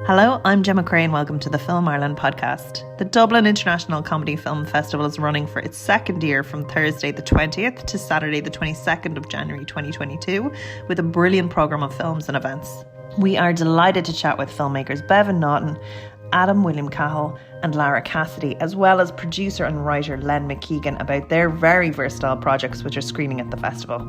Hello, I'm Gemma Creagh and welcome to the Film Ireland podcast. The Dublin International Comedy Film Festival is running for its second year from Thursday the 20th to Saturday the 22nd of January 2022 with a brilliant programme of films and events. We are delighted to chat with filmmakers Bébhinn Naughton, William Cahill and Lara Cassidy, as well as producer and writer Len MacKeigan about their very versatile projects which are screening at the festival.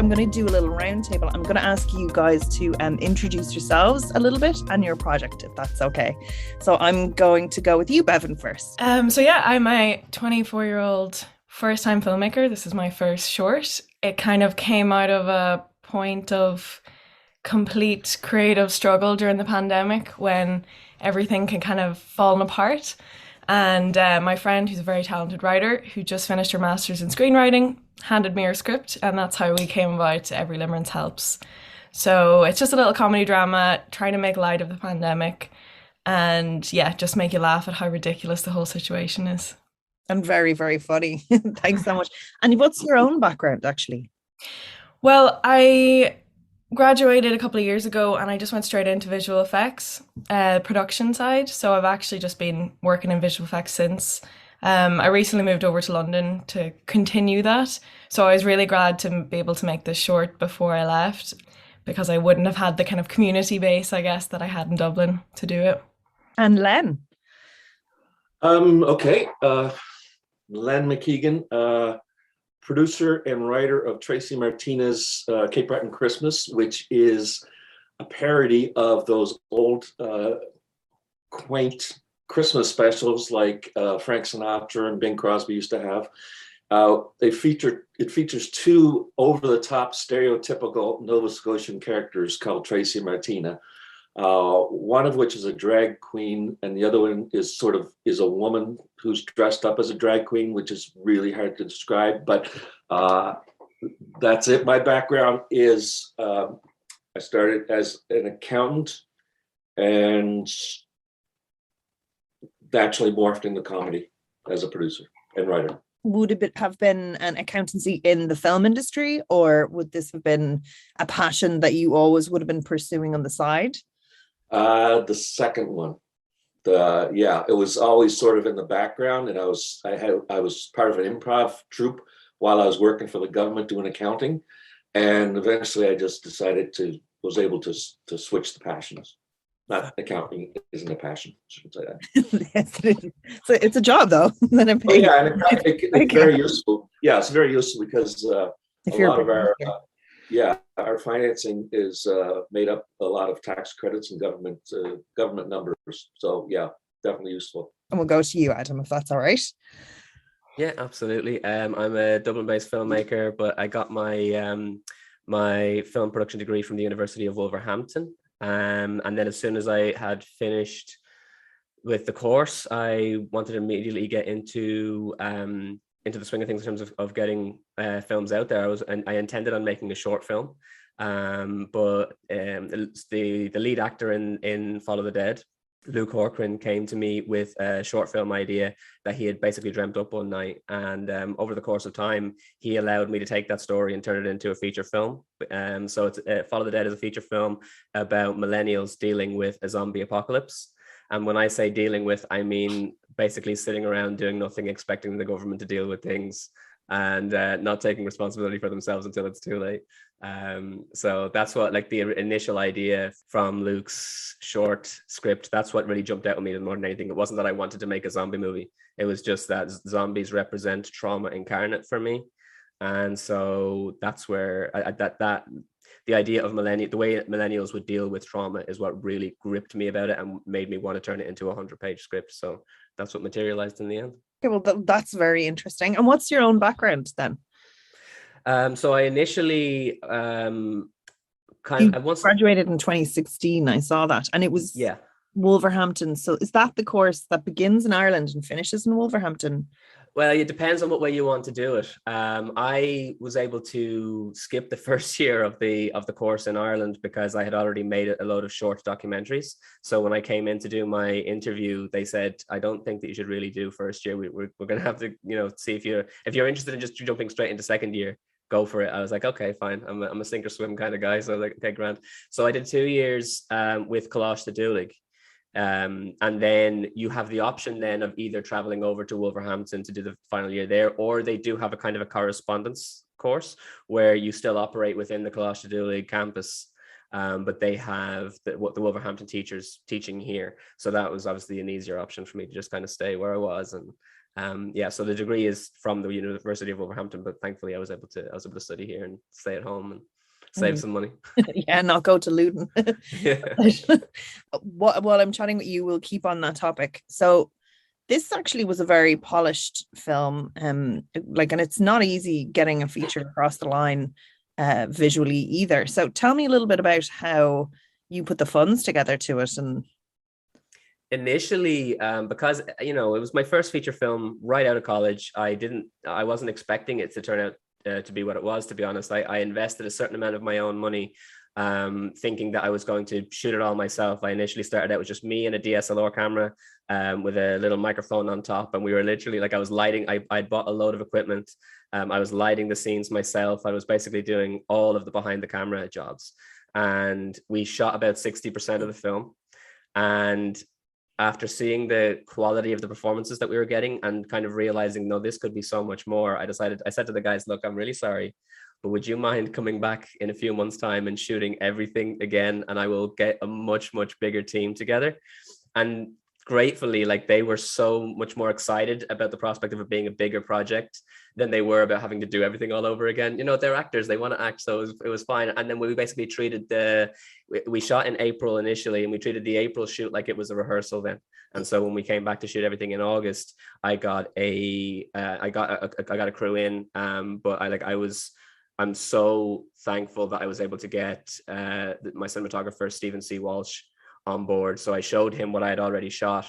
I'm going to do a little roundtable. I'm going to ask you guys to introduce yourselves a little bit and your project, if that's okay. So I'm going to go with you, Bébhinn, first. I'm a 24-year-old first-time filmmaker. This is my first short. It kind of came out of a point of complete creative struggle during the pandemic when everything can kind of fallen apart. And my friend, who's a very talented writer, who just finished her master's in screenwriting, handed me her script, and that's how we came about Every Limerence Helps. So it's just a little comedy drama trying to make light of the pandemic and just make you laugh at how ridiculous the whole situation is. And very, very funny. Thanks so much. And what's your own background, actually? Well, I graduated a couple of years ago and I just went straight into visual effects, production side. So I've actually just been working in visual effects since. I recently moved over to London to continue that. So I was really glad to be able to make this short before I left because I wouldn't have had the kind of community base, I guess, that I had in Dublin to do it. And Len? Len MacKeigan, producer and writer of Tracy Martinez's Cape Breton Christmas, which is a parody of those old quaint Christmas specials like Frank Sinatra and Bing Crosby used to have. It features two over-the-top stereotypical Nova Scotian characters called Tracy and Martina. One of which is a drag queen, and the other one is a woman who's dressed up as a drag queen, which is really hard to describe. But that's it. My background is I started as an accountant and actually morphed into comedy as a producer and writer. Would it have been an accountancy in the film industry, or would this have been a passion that you always would have been pursuing on the side? The second one. It was always sort of in the background, and I was part of an improv troupe while I was working for the government doing accounting, and eventually I just was able to switch the passions. Not accounting isn't a passion, I shouldn't say that. Yes, it is. So it's a job though. Then I'm paying. And it's very useful. Yeah, it's very useful because a lot of our financing is made up a lot of tax credits and government numbers. So yeah, definitely useful. And we'll go to you, Adam, if that's all right. Yeah, absolutely. I'm a Dublin-based filmmaker, but I got my my film production degree from the University of Wolverhampton. And then as soon as I had finished with the course, I wanted to immediately get into the swing of things in terms of getting films out there. I intended on making a short film, but the lead actor in Follow the Dead, Luke Corcoran, came to me with a short film idea that he had basically dreamt up one night. And over the course of time, he allowed me to take that story and turn it into a feature film. So it's Follow the Dead is a feature film about millennials dealing with a zombie apocalypse. And when I say dealing with, I mean basically sitting around doing nothing, expecting the government to deal with things and not taking responsibility for themselves until it's too late. So that's what, like, the initial idea from Luke's short script, that's what really jumped out at me more than anything. It wasn't that I wanted to make a zombie movie. It was just that zombies represent trauma incarnate for me. And so that's where the idea of the way millennials would deal with trauma is what really gripped me about it and made me want to turn it into a 100-page script. So that's what materialized in the end. Okay, well, that's very interesting. And what's your own background then? So I initially graduated in 2016. I saw that, and it was Wolverhampton. So is that the course that begins in Ireland and finishes in Wolverhampton? Well, it depends on what way you want to do it. I was able to skip the first year of the course in Ireland because I had already made a load of short documentaries. So when I came in to do my interview, they said, "I don't think that you should really do first year. We're going to have to, see if you're interested in just jumping straight into second year, go for it. I was like, okay, fine. I'm a sink or swim kind of guy. So I was like, okay, grand. So I did 2 years with Coláiste Dúlaigh. And then you have the option then of either traveling over to Wolverhampton to do the final year there, or they do have a kind of a correspondence course where you still operate within the Coláiste Dúlaigh campus. But they have the Wolverhampton teachers teaching here. So that was obviously an easier option for me to just kind of stay where I was. And yeah, so the degree is from the University of Wolverhampton, but thankfully I was able to study here and stay at home and save some money. Yeah, not go to Luton. Yeah. While I'm chatting with you, we'll keep on that topic. So this actually was a very polished film, and it's not easy getting a feature across the line visually either. So tell me a little bit about how you put the funds together to it. And initially, because it was my first feature film right out of college, I wasn't expecting it to turn out to be what it was, to be honest. I invested a certain amount of my own money, thinking that I was going to shoot it all myself. I initially started out with just me and a DSLR camera with a little microphone on top, and we were literally I was lighting. I'd bought a load of equipment. I was lighting the scenes myself. I was basically doing all of the behind the camera jobs, and we shot about 60% of the film. And after seeing the quality of the performances that we were getting and kind of realizing, no, this could be so much more, I said to the guys, look, I'm really sorry, but would you mind coming back in a few months' time and shooting everything again? And I will get a much, much bigger team together. And gratefully, they were so much more excited about the prospect of it being a bigger project than they were about having to do everything all over again. They're actors, they want to act, so it was fine. And then we basically treated we shot in April initially, and we treated the April shoot like it was a rehearsal then. And so when we came back to shoot everything in August, I got a crew in, but I'm so thankful that I was able to get my cinematographer Stephen C. Walsh on board. So I showed him what I had already shot,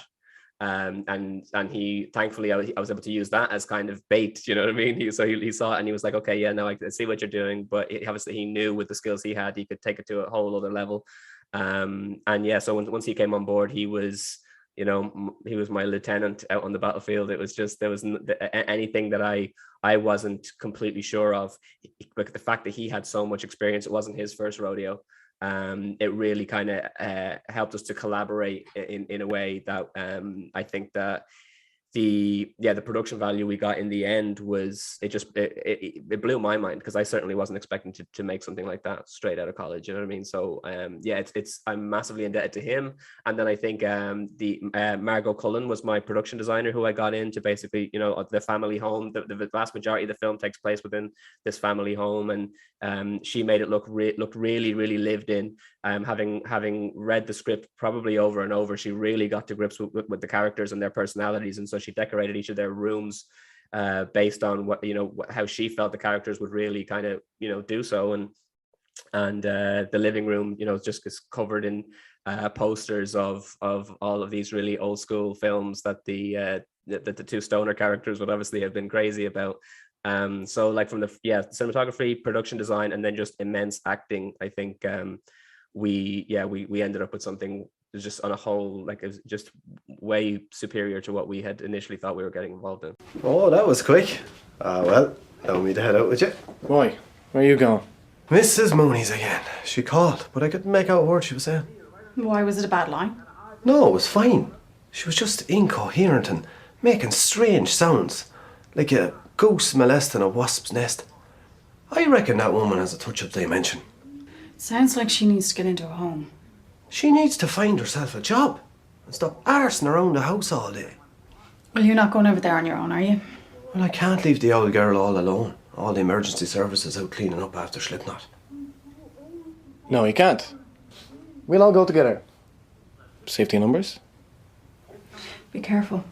and he, thankfully, I was able to use that as kind of bait. You know what I mean? He saw it and he was like, okay, yeah, no, I see what you're doing. But obviously he knew with the skills he had, he could take it to a whole other level. And yeah, so once he came on board, he was my lieutenant out on the battlefield. It was just, there was anything that I wasn't completely sure of. But the fact that he had so much experience, it wasn't his first rodeo. It really kind of helped us to collaborate in a way that I think that the production value we got in the end was, it blew my mind, because I certainly wasn't expecting to make something like that straight out of college. You know what I mean? So I'm massively indebted to him. And then I think Margot Cullen was my production designer, who I got in to basically, the family home. The vast majority of the film takes place within this family home, and she made it look really, really lived in. Having read the script probably over and over, she really got to grips with the characters and their personalities, and so she decorated each of their rooms based on what how she felt the characters would really kind of do so. And the living room just is covered in posters of all of these really old school films that the two stoner characters would obviously have been crazy about. So from the cinematography, production design, and then just immense acting, I think we ended up with something just on a whole, it was just way superior to what we had initially thought we were getting involved in. Oh, that was quick. Well, allow me to head out with you. Why? Where are you going? Mrs. Mooney's again. She called, but I couldn't make out a word she was saying. Why, was it a bad line? No, it was fine. She was just incoherent and making strange sounds, like a goose molesting a wasp's nest. I reckon that woman has a touch of dimension. Sounds like she needs to get into a home. She needs to find herself a job and stop arsing around the house all day. Well, you're not going over there on your own, are you? Well, I can't leave the old girl all alone. All the emergency services out cleaning up after Slipknot. No, you can't. We'll all go together. Safety in numbers. Be careful.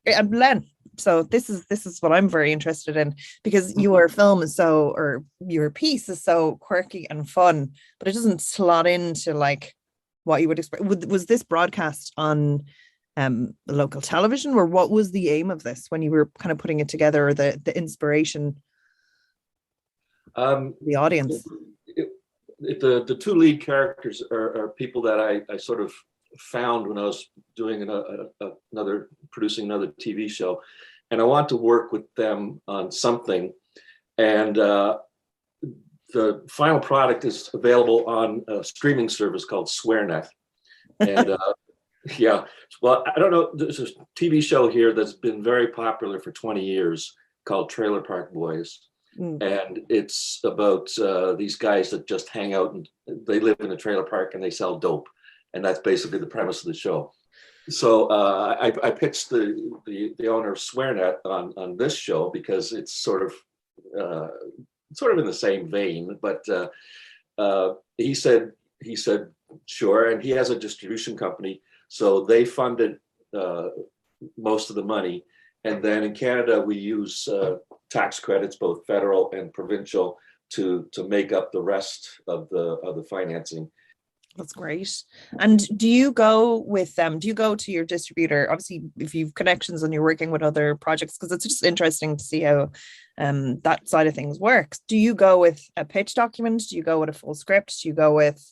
And Len, so this is what I'm very interested in, because your film is or your piece is so quirky and fun, but it doesn't slot into what you would expect. Was this broadcast on local television, or what was the aim of this when you were kind of putting it together, or the inspiration? The audience. The two lead characters are people that I sort of found when I was doing producing another TV show, and I want to work with them on something. And the final product is available on a streaming service called SwearNet. And yeah, well, I don't know, there's a TV show here that's been very popular for 20 years called Trailer Park Boys. And it's about these guys that just hang out and they live in a trailer park and they sell dope. And that's basically the premise of the show. So I pitched the owner of SwearNet on this show because it's sort of in the same vein. But he said sure, and he has a distribution company, so they funded most of the money. And then in Canada, we use tax credits, both federal and provincial, to make up the rest of the financing. That's great. And do you go with them? Do you go to your distributor? Obviously, if you've connections and you're working with other projects, because it's just interesting to see how that side of things works. Do you go with a pitch document? Do you go with a full script? Do you go with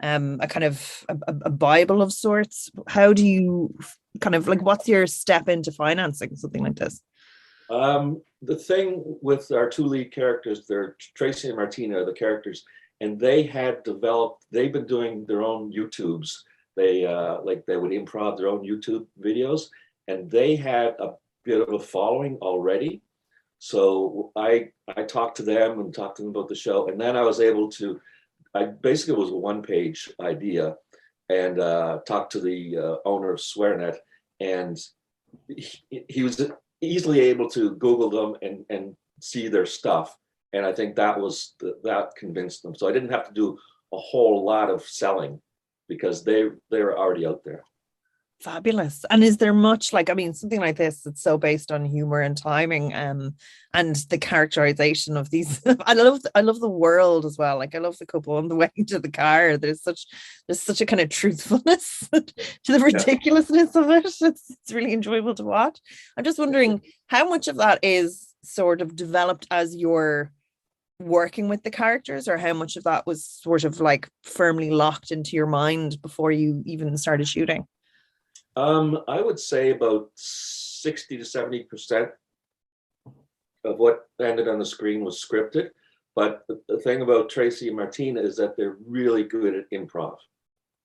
a kind of a Bible of sorts? How do you kind of like, what's your step into financing something like this? The thing with our two lead characters, they're Tracy and Martina are the characters, and they've been doing their own YouTubes. They would improv their own YouTube videos, and they had a bit of a following already. So I talked to them and talked to them about the show, and then I was able to, basically it was a one-page idea, and talked to the owner of SwearNet, and he was easily able to Google them and see their stuff. And I think that convinced them. So I didn't have to do a whole lot of selling because they were already out there. Fabulous. And is there much, like, I mean, something like this, it's so based on humor and timing and the characterization of these. I love the world as well. Like, I love the couple on the way to the car. There's such a kind of truthfulness to the ridiculousness of it. It's really enjoyable to watch. I'm just wondering how much of that is sort of developed as you're working with the characters, or how much of that was sort of like firmly locked into your mind before you even started shooting? I would say about 60 to 70% of what ended on the screen was scripted. But the thing about Tracy and Martina is that they're really good at improv.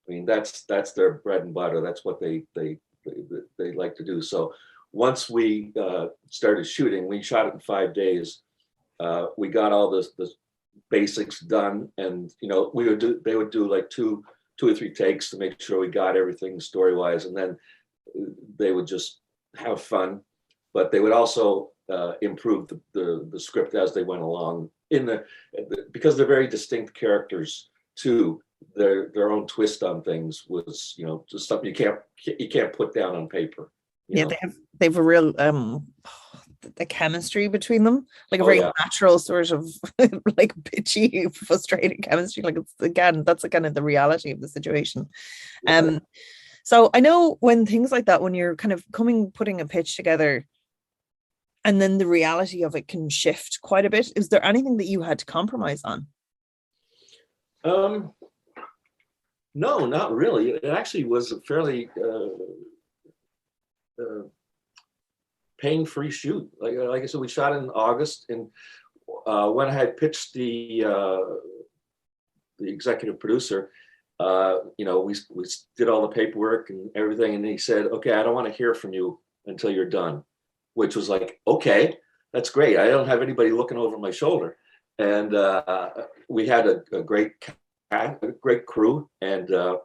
I mean, that's their bread and butter. That's what they like to do. So once we started shooting, we shot it in 5 days. We got all the basics done, and they would do like two or three takes to make sure we got everything story-wise, and then they would just have fun. But they would also improve the script as they went along. Because they're very distinct characters too. Their own twist on things was, just something you can't put down on paper. They have a real the chemistry between them, like a very natural sort of like bitchy, frustrated chemistry. Like, that's kind of the reality of the situation. So I know when things like that, when you're kind of putting a pitch together, and then the reality of it can shift quite a bit. Is there anything that you had to compromise on? No, not really. It actually was a fairly pain-free shoot. Like I said, we shot in August, and when I had pitched the executive producer, we did all the paperwork and everything, and he said, "Okay, I don't want to hear from you until you're done," which was like, okay, that's great. I don't have anybody looking over my shoulder, and we had a great crew, and I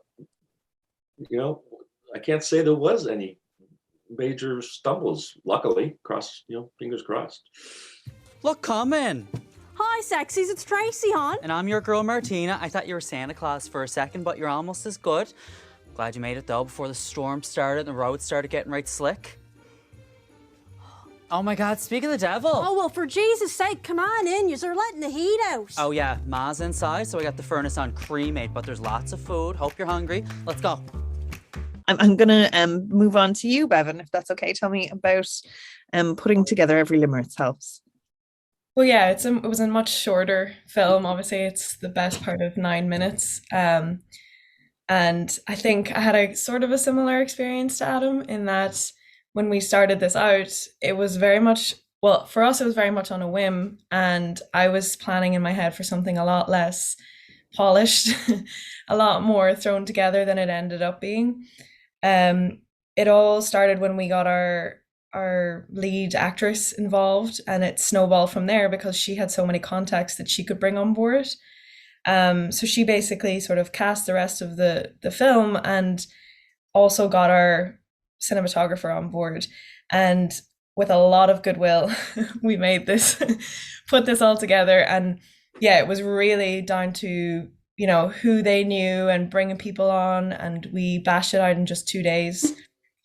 can't say there was any major stumbles, luckily. Fingers crossed. Look, come in. Hi, sexies, it's Tracy, hon. And I'm your girl, Martina. I thought you were Santa Claus for a second, but you're almost as good. Glad you made it, though, before the storm started and the roads started getting right slick. Oh my God, speak of the devil. Oh, well, for Jesus' sake, come on in. You're letting the heat out. Oh yeah, Ma's inside, so I got the furnace on cremate, but there's lots of food. Hope you're hungry. Let's go. I'm going to move on to you, Bébhinn, if that's okay. Tell me about putting together Every Limerence Helps. Well, yeah, it was a much shorter film. Obviously, it's the best part of 9 minutes. And I think I had a sort of a similar experience to Adam in that when we started this out, it was very much, well, for us, it was very much on a whim. And I was planning in my head for something a lot less polished, a lot more thrown together than it ended up being. It all started when we got our lead actress involved, and it snowballed from there because she had so many contacts that she could bring on board. So she basically sort of cast the rest of the film and also got our cinematographer on board. And with a lot of goodwill, we made this, put this all together. And yeah, it was really down to, you know, who they knew and bringing people on. And we bashed it out in just 2 days.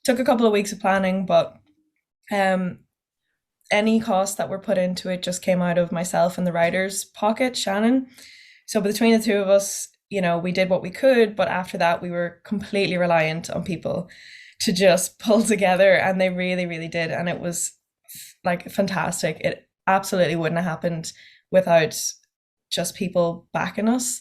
Took a couple of weeks of planning, but any costs that were put into it just came out of myself and the writer's pocket, Shannon. So between the two of us, you know, we did what we could, but after that we were completely reliant on people to just pull together, and they really, really did. And it was like fantastic. It absolutely wouldn't have happened without just people backing us.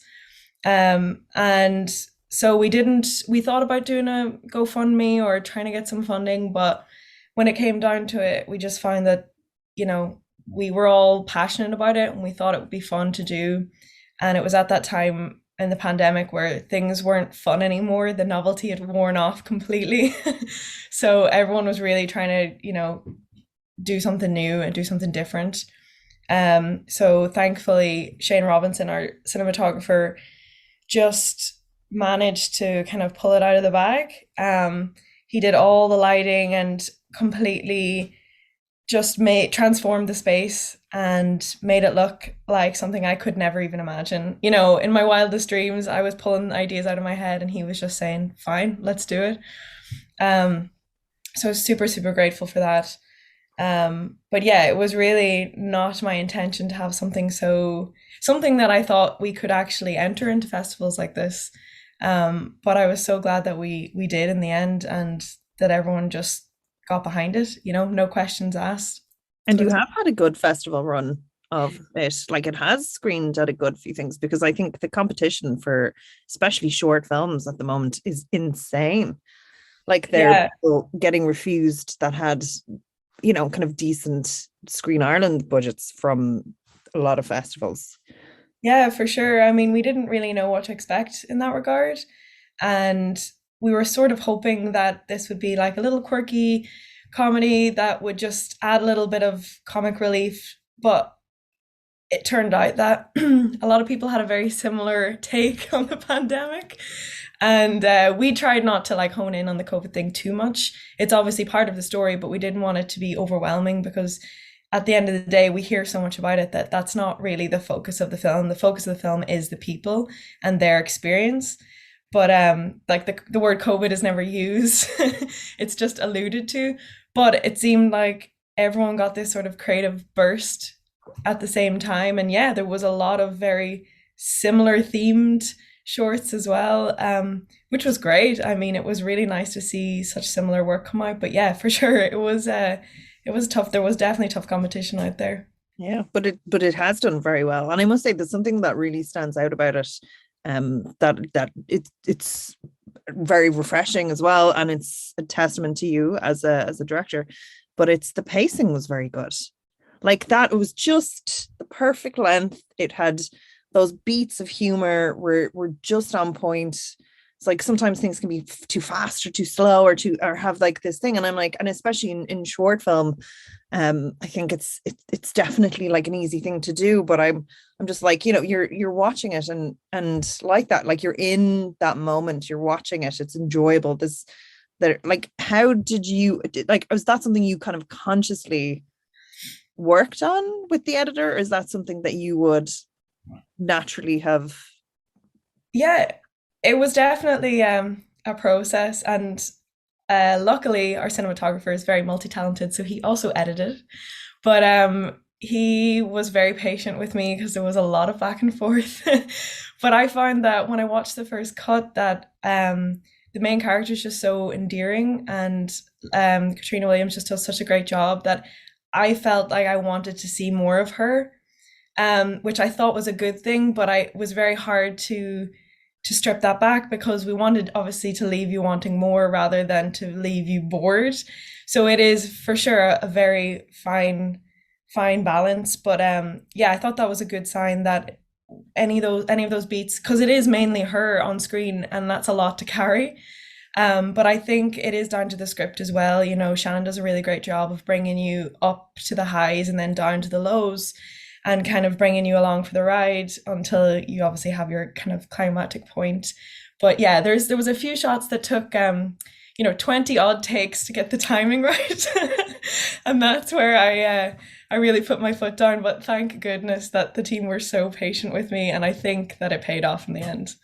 And so we thought about doing a GoFundMe or trying to get some funding, but when it came down to it, we just found that, you know, we were all passionate about it and we thought it would be fun to do. And it was at that time in the pandemic where things weren't fun anymore. The novelty had worn off completely. So everyone was really trying to, you know, do something new and do something different. So thankfully, Shane Robinson, our cinematographer, just managed to kind of pull it out of the bag. He did all the lighting and completely just transformed the space and made it look like something I could never even imagine. You know, in my wildest dreams, I was pulling ideas out of my head and he was just saying, fine, let's do it. So super, super grateful for that. But yeah, it was really not my intention to have something that I thought we could actually enter into festivals like this. But I was so glad that we did in the end, and that everyone just got behind it, you know, no questions asked. And you have had a good festival run of it. Like, it has screened at a good few things, because I think the competition for especially short films at the moment is insane. Like, they're getting refused that had, you know, kind of decent Screen Ireland budgets from a lot of festivals. Yeah, for sure. I mean, we didn't really know what to expect in that regard. And we were sort of hoping that this would be like a little quirky comedy that would just add a little bit of comic relief. But it turned out that a lot of people had a very similar take on the pandemic. And we tried not to like hone in on the COVID thing too much. It's obviously part of the story, but we didn't want it to be overwhelming, because at the end of the day, we hear so much about it that that's not really the focus of the film. The focus of the film is the people and their experience. But like the word COVID is never used. It's just alluded to. But it seemed like everyone got this sort of creative burst at the same time. And yeah, there was a lot of very similar themed shorts as well, which was great. I mean, it was really nice to see such similar work come out. But yeah, for sure, it was tough. There was definitely tough competition out there. Yeah, but it has done very well. And I must say, there's something that really stands out about it, that it's very refreshing as well, and it's a testament to you as a director. But it's the pacing was very good. Like, that, it was just the perfect length. It had those beats of humor were just on point. It's like sometimes things can be too fast or too slow or have like this thing, and I'm like, and especially in short film, I think it's definitely like an easy thing to do, but I'm just like, you know, you're watching it and like that, like you're in that moment, you're watching it, it's enjoyable. Like, how did you, like, was that something you kind of consciously worked on with the editor, or is that something that you would naturally have? Yeah, it was definitely a process, and luckily our cinematographer is very multi-talented, so he also edited. But he was very patient with me because there was a lot of back and forth. But I found that when I watched the first cut, that the main character is just so endearing, and Katrina Williams just does such a great job that I felt like I wanted to see more of her, which I thought was a good thing, but it was very hard to strip that back, because we wanted obviously to leave you wanting more rather than to leave you bored. So it is for sure a very fine balance. But yeah, I thought that was a good sign that any of those beats, because it is mainly her on screen and that's a lot to carry. But I think it is down to the script as well. You know, Shannon does a really great job of bringing you up to the highs and then down to the lows, and kind of bringing you along for the ride until you obviously have your kind of climactic point. But yeah, there was a few shots that took 20 odd takes to get the timing right. And that's where I really put my foot down. But thank goodness that the team were so patient with me, and I think that it paid off in the end.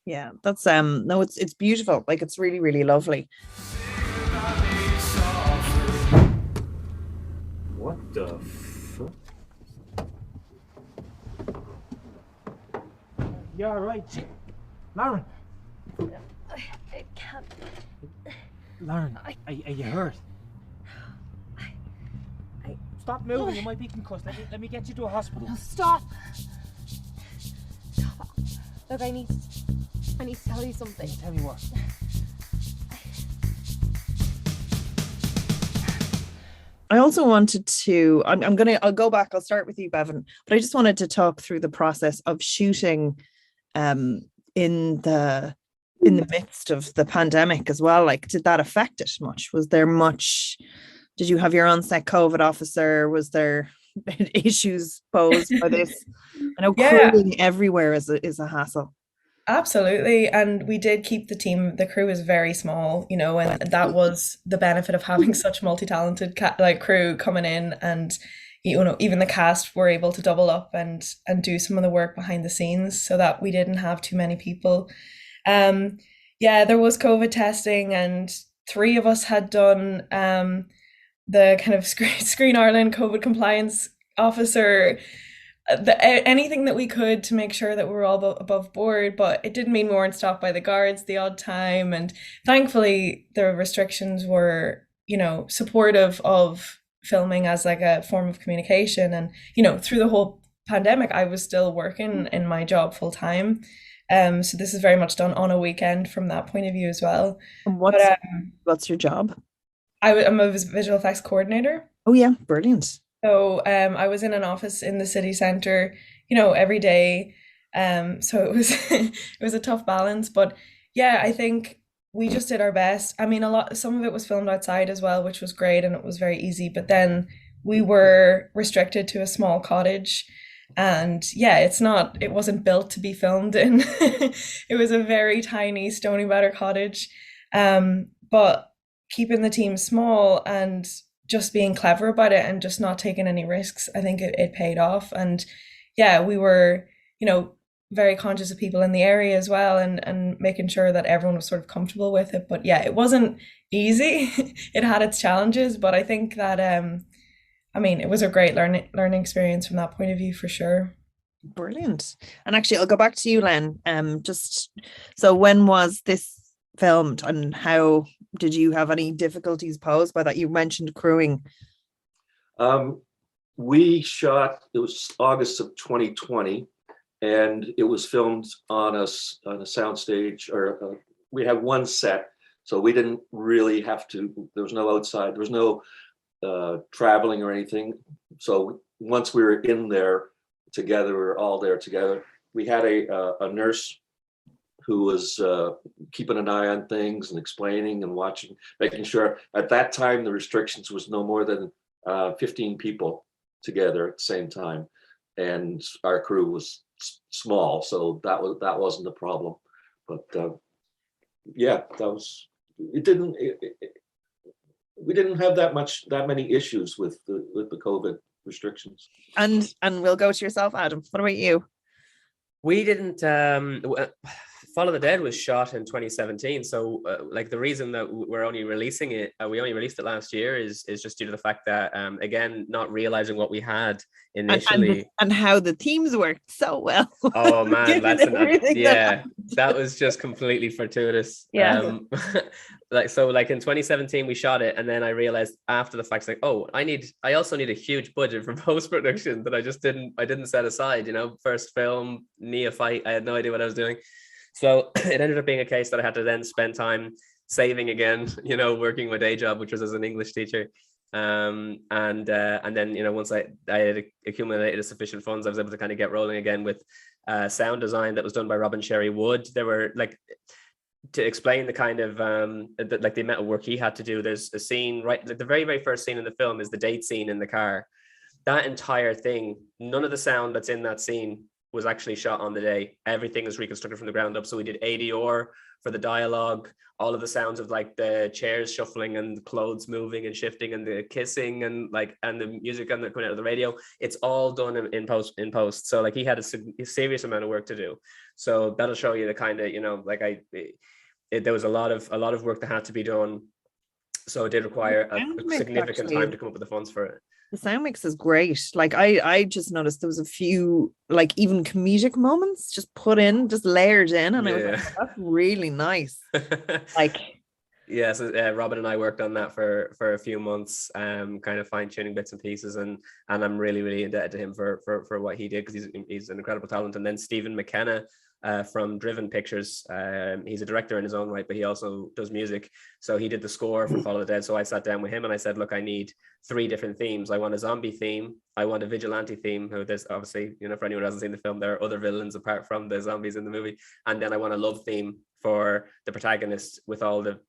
Yeah, that's no, it's beautiful. Like, it's really, really lovely. What the fuck? You all right, Lauren? I can't. Lauren, are you hurt? Stop moving, you might be concussed. Let me get you to a hospital. No, stop. Look, I need to tell you something. Tell me what? I also wanted to, I'll go back, I'll start with you, Bébhinn, but I just wanted to talk through the process of shooting in the midst of the pandemic as well. Like, did that affect it much? Was there much, did you have your on-set COVID officer? Was there issues posed by this? I know crewing everywhere is a hassle. Absolutely. And we did keep the crew is very small, you know, and that was the benefit of having such multi-talented crew coming in. And, you know, even the cast were able to double up and do some of the work behind the scenes so that we didn't have too many people. Yeah, there was COVID testing, and 3 of us had done the kind of Screen Ireland COVID compliance officer, anything that we could to make sure that we were all above board. But it didn't mean we weren't stopped by the guards the odd time, and thankfully the restrictions were, you know, supportive of filming as like a form of communication. And, you know, through the whole pandemic I was still working in my job full time, so this is very much done on a weekend from that point of view as well. And what's your job? I'm a visual effects coordinator. Oh yeah, brilliant. So I was in an office in the city centre, you know, every day. So it was it was a tough balance, but yeah, I think we just did our best. I mean, some of it was filmed outside as well, which was great, and it was very easy. But then we were restricted to a small cottage, and yeah, it wasn't built to be filmed in. It was a very tiny stony batter cottage, but keeping the team small and just being clever about it and just not taking any risks, I think it paid off. And yeah, we were, you know, very conscious of people in the area as well, and making sure that everyone was sort of comfortable with it. But yeah, it wasn't easy. It had its challenges, but I think that I mean, it was a great learning experience from that point of view for sure. Brilliant. And actually, I'll go back to you, Len. Just so, when was this filmed, and how did you have any difficulties posed by that? You mentioned crewing. We shot, it was August of 2020, and it was filmed on a soundstage, or we had one set, so we didn't really have to, there was no outside, there was no traveling or anything. So once we were in there together, we were all there together. We had a nurse who was keeping an eye on things and explaining and watching, making sure. At that time, the restrictions was no more than 15 people together at the same time, and our crew was small, so that wasn't a problem. But yeah, we didn't have that many issues with the COVID restrictions. And we'll go to yourself, Adam. What about you? We didn't. Follow the Dead was shot in 2017. So like the reason that we're only releasing it, we only released it last year is just due to the fact that, again, not realizing what we had initially. And how the themes worked so well. Oh man, that that was just completely fortuitous. Yeah. Like in 2017 we shot it, and then I realized after the fact, like, oh, I also need a huge budget for post-production that I didn't set aside. First film, neophyte, I had no idea what I was doing. So it ended up being a case that I had to then spend time saving again, working my day job, which was as an English teacher. And then, once I had accumulated sufficient funds, I was able to kind of get rolling again with sound design that was done by Robin Sherry Wood. There were, like, to explain the kind of the amount of work he had to do, there's a scene, right, like the very, very first scene in the film is the date scene in the car. That entire thing, none of the sound that's in that scene was actually shot on the day. Everything is reconstructed from the ground up. So we did ADR for the dialogue, all of the sounds of like the chairs shuffling and the clothes moving and shifting and the kissing and the music coming out of the radio. It's all done in post. So like he had a serious amount of work to do. So that'll show you the kind of, there was a lot of work that had to be done. So it did require a significant time to come up with the funds for it. The sound mix is great. Like I just noticed there was a few like even comedic moments just layered in, and I was like, that's really nice. Like, yeah, so Robin and I worked on that for a few months, kind of fine tuning bits and pieces, and I'm really, really indebted to him for what he did, because he's an incredible talent. And then Stephen McKenna from Driven Pictures, he's a director in his own right, but he also does music. So he did the score for Follow the Dead. So I sat down with him and I said, look, I need 3 different themes. I want a zombie theme, I want a vigilante theme, who there's obviously, for anyone who hasn't seen the film, there are other villains apart from the zombies in the movie, and then I want a love theme for the protagonist, with all the,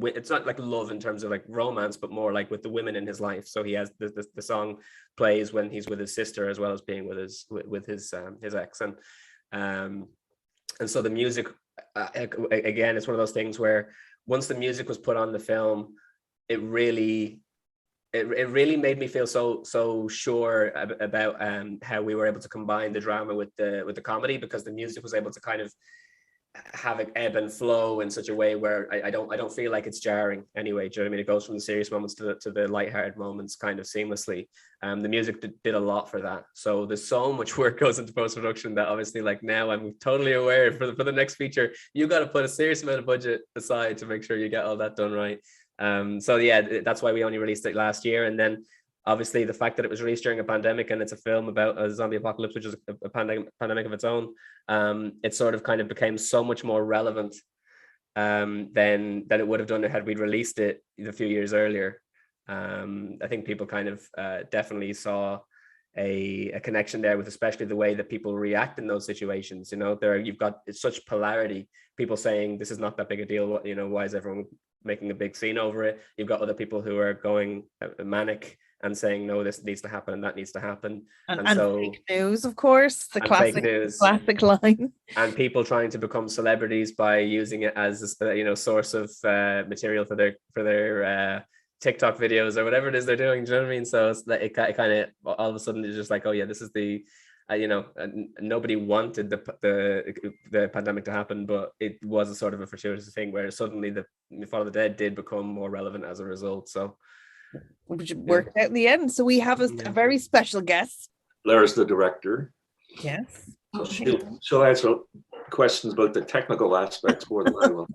it's not like love in terms of like romance, but more like with the women in his life. So he has the song plays when he's with his sister, as well as being with his ex. And so the music, again, it's one of those things where once the music was put on the film, it really made me feel so sure about how we were able to combine the drama with the comedy, because the music was able to kind of have it ebb and flow in such a way where I don't feel like it's jarring anyway. Do you know what I mean? It goes from the serious moments to the lighthearted moments kind of seamlessly. The music did a lot for that. So there's so much work goes into post-production that obviously, like, now I'm totally aware for the next feature, you got to put a serious amount of budget aside to make sure you get all that done right. So yeah, that's why we only released it last year. And then obviously the fact that it was released during a pandemic, and it's a film about a zombie apocalypse, which is a pandemic of its own, it sort of kind of became so much more relevant than it would have done had we released it a few years earlier. I think people kind of definitely saw a connection there, with especially the way that people react in those situations. You've got such polarity, people saying this is not that big a deal, why is everyone making a big scene over it? You've got other people who are going manic and saying, no, this needs to happen and that needs to happen. And so fake news, of course, the classic line. And people trying to become celebrities by using it as a source of material for their TikTok videos or whatever it is they're doing. Do you know what I mean? So it's like it kind of all of a sudden it's just like, oh yeah, this is the nobody wanted the pandemic to happen, but it was a sort of a fortuitous thing where suddenly the Follow the Dead did become more relevant as a result. So which worked out in the end. So we have a very special guest. Lara's the director. Yes. She'll answer questions about the technical aspects more than I will.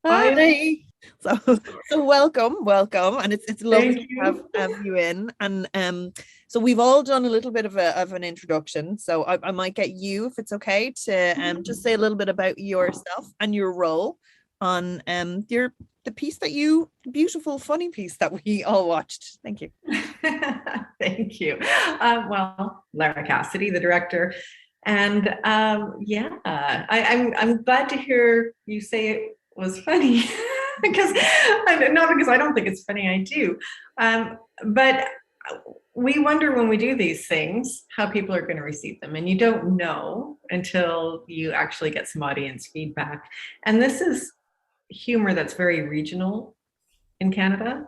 Hi. So welcome, and it's lovely to have you in. And so we've all done a little bit of an introduction. So I might get you, if it's okay, to just say a little bit about yourself and your role on the piece beautiful, funny piece that we all watched. Thank you. Thank you. Well, Lara Cassidy, the director. And I'm glad to hear you say it was funny, because I don't think it's funny, I do. But we wonder when we do these things how people are going to receive them, and you don't know until you actually get some audience feedback. And this is humor that's very regional in Canada,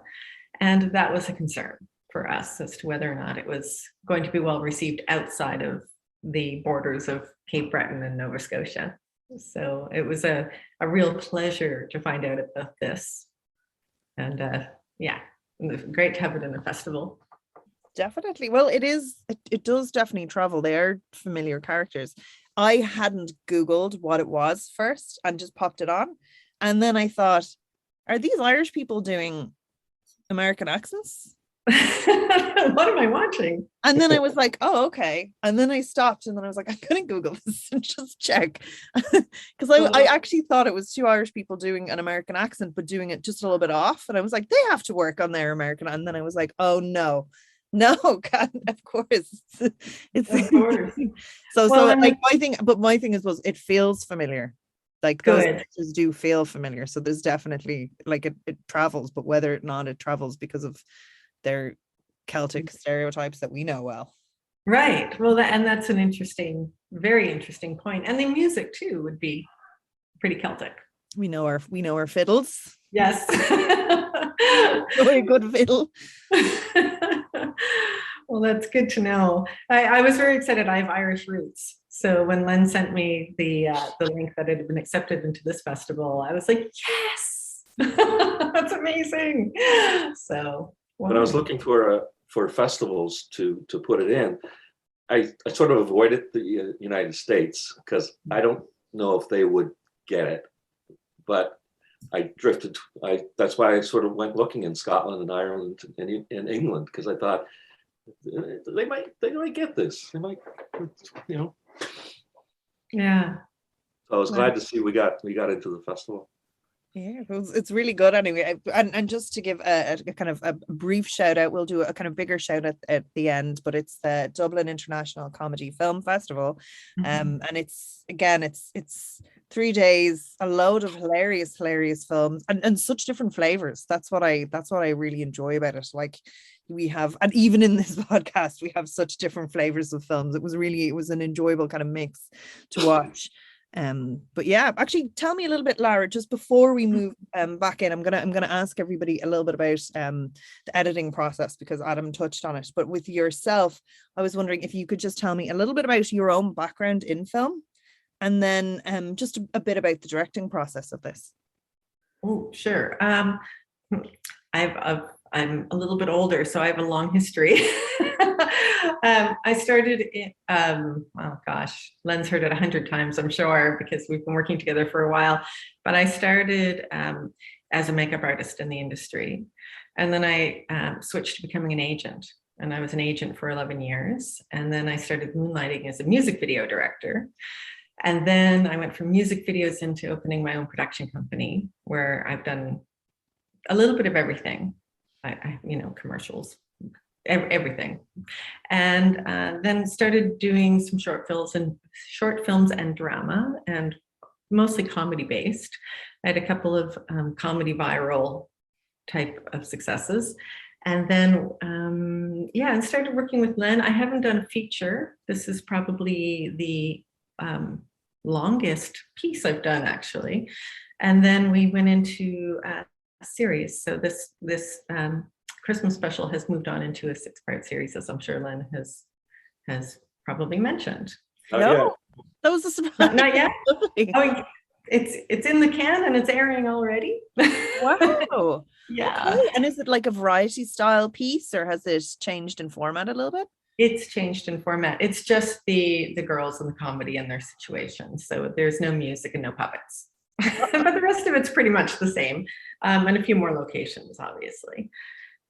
and that was a concern for us as to whether or not it was going to be well received outside of the borders of Cape Breton and Nova Scotia. So it was a real pleasure to find out about this. And yeah, great to have it in a festival. Definitely. Well, it does definitely travel. They are familiar characters. I hadn't Googled what it was first and just popped it on. And then I thought, are these Irish people doing American accents? What am I watching? And then I was like, oh, okay. And then I stopped and then I was like, I'm going to Google this and just check. Because I actually thought it was two Irish people doing an American accent, but doing it just a little bit off. And I was like, they have to work on their American. And then I was like, oh, no, God, of course. It's of course. So like my thing was it feels familiar. Like those pictures do feel familiar. So there's definitely like it travels, but whether or not it travels because of their Celtic stereotypes that we know well. Right. Well, that's an very interesting point. And the music too would be pretty Celtic. We know our fiddles. Yes. Very good fiddle. Well, that's good to know. I was very excited. I have Irish roots. So when Len sent me the link that it had been accepted into this festival, I was like, yes, that's amazing. So when I was looking for festivals to put it in, I sort of avoided the United States because I don't know if they would get it. But I drifted. That's why I sort of went looking in Scotland and Ireland and in England, because I thought they might get this. They might, you know. Yeah. So I was glad to see we got into the festival. Yeah, it's really good anyway. And just to give a kind of a brief shout out, we'll do a kind of bigger shout out at the end, but it's the Dublin International Comedy Film Festival. And it's 3 days, a load of hilarious films and such different flavors. That's what I really enjoy about it. Like we have, and even in this podcast, we have such different flavors of films. It was an enjoyable kind of mix to watch. But yeah, actually tell me a little bit, Lara, just before we move back in, I'm gonna ask everybody a little bit about the editing process, because Adam touched on it. But with yourself, I was wondering if you could just tell me a little bit about your own background in film, and then just a bit about the directing process of this. Oh, sure. I'm a little bit older, so I have a long history. I started in, oh gosh, Len's heard it 100 times, I'm sure, because we've been working together for a while. But I started as a makeup artist in the industry. And then I switched to becoming an agent. And I was an agent for 11 years. And then I started moonlighting as a music video director. And then I went from music videos into opening my own production company, where I've done a little bit of everything. Commercials, everything. And then started doing some short films and drama, and mostly comedy based. I had a couple of comedy viral type of successes. And then, and started working with Len. I haven't done a feature. This is probably the longest piece I've done, actually. And then we went into a series. So this Christmas special has moved on into a 6-part series, as I'm sure Len has probably mentioned. No, that was a surprise. Not yet. Oh, it's in the can and it's airing already. Wow. Yeah. Okay. And is it like a variety style piece, or has it changed in format a little bit? It's changed in format. It's just the girls and the comedy and their situations. So there's no music and no puppets. But the rest of it's pretty much the same, and a few more locations, obviously,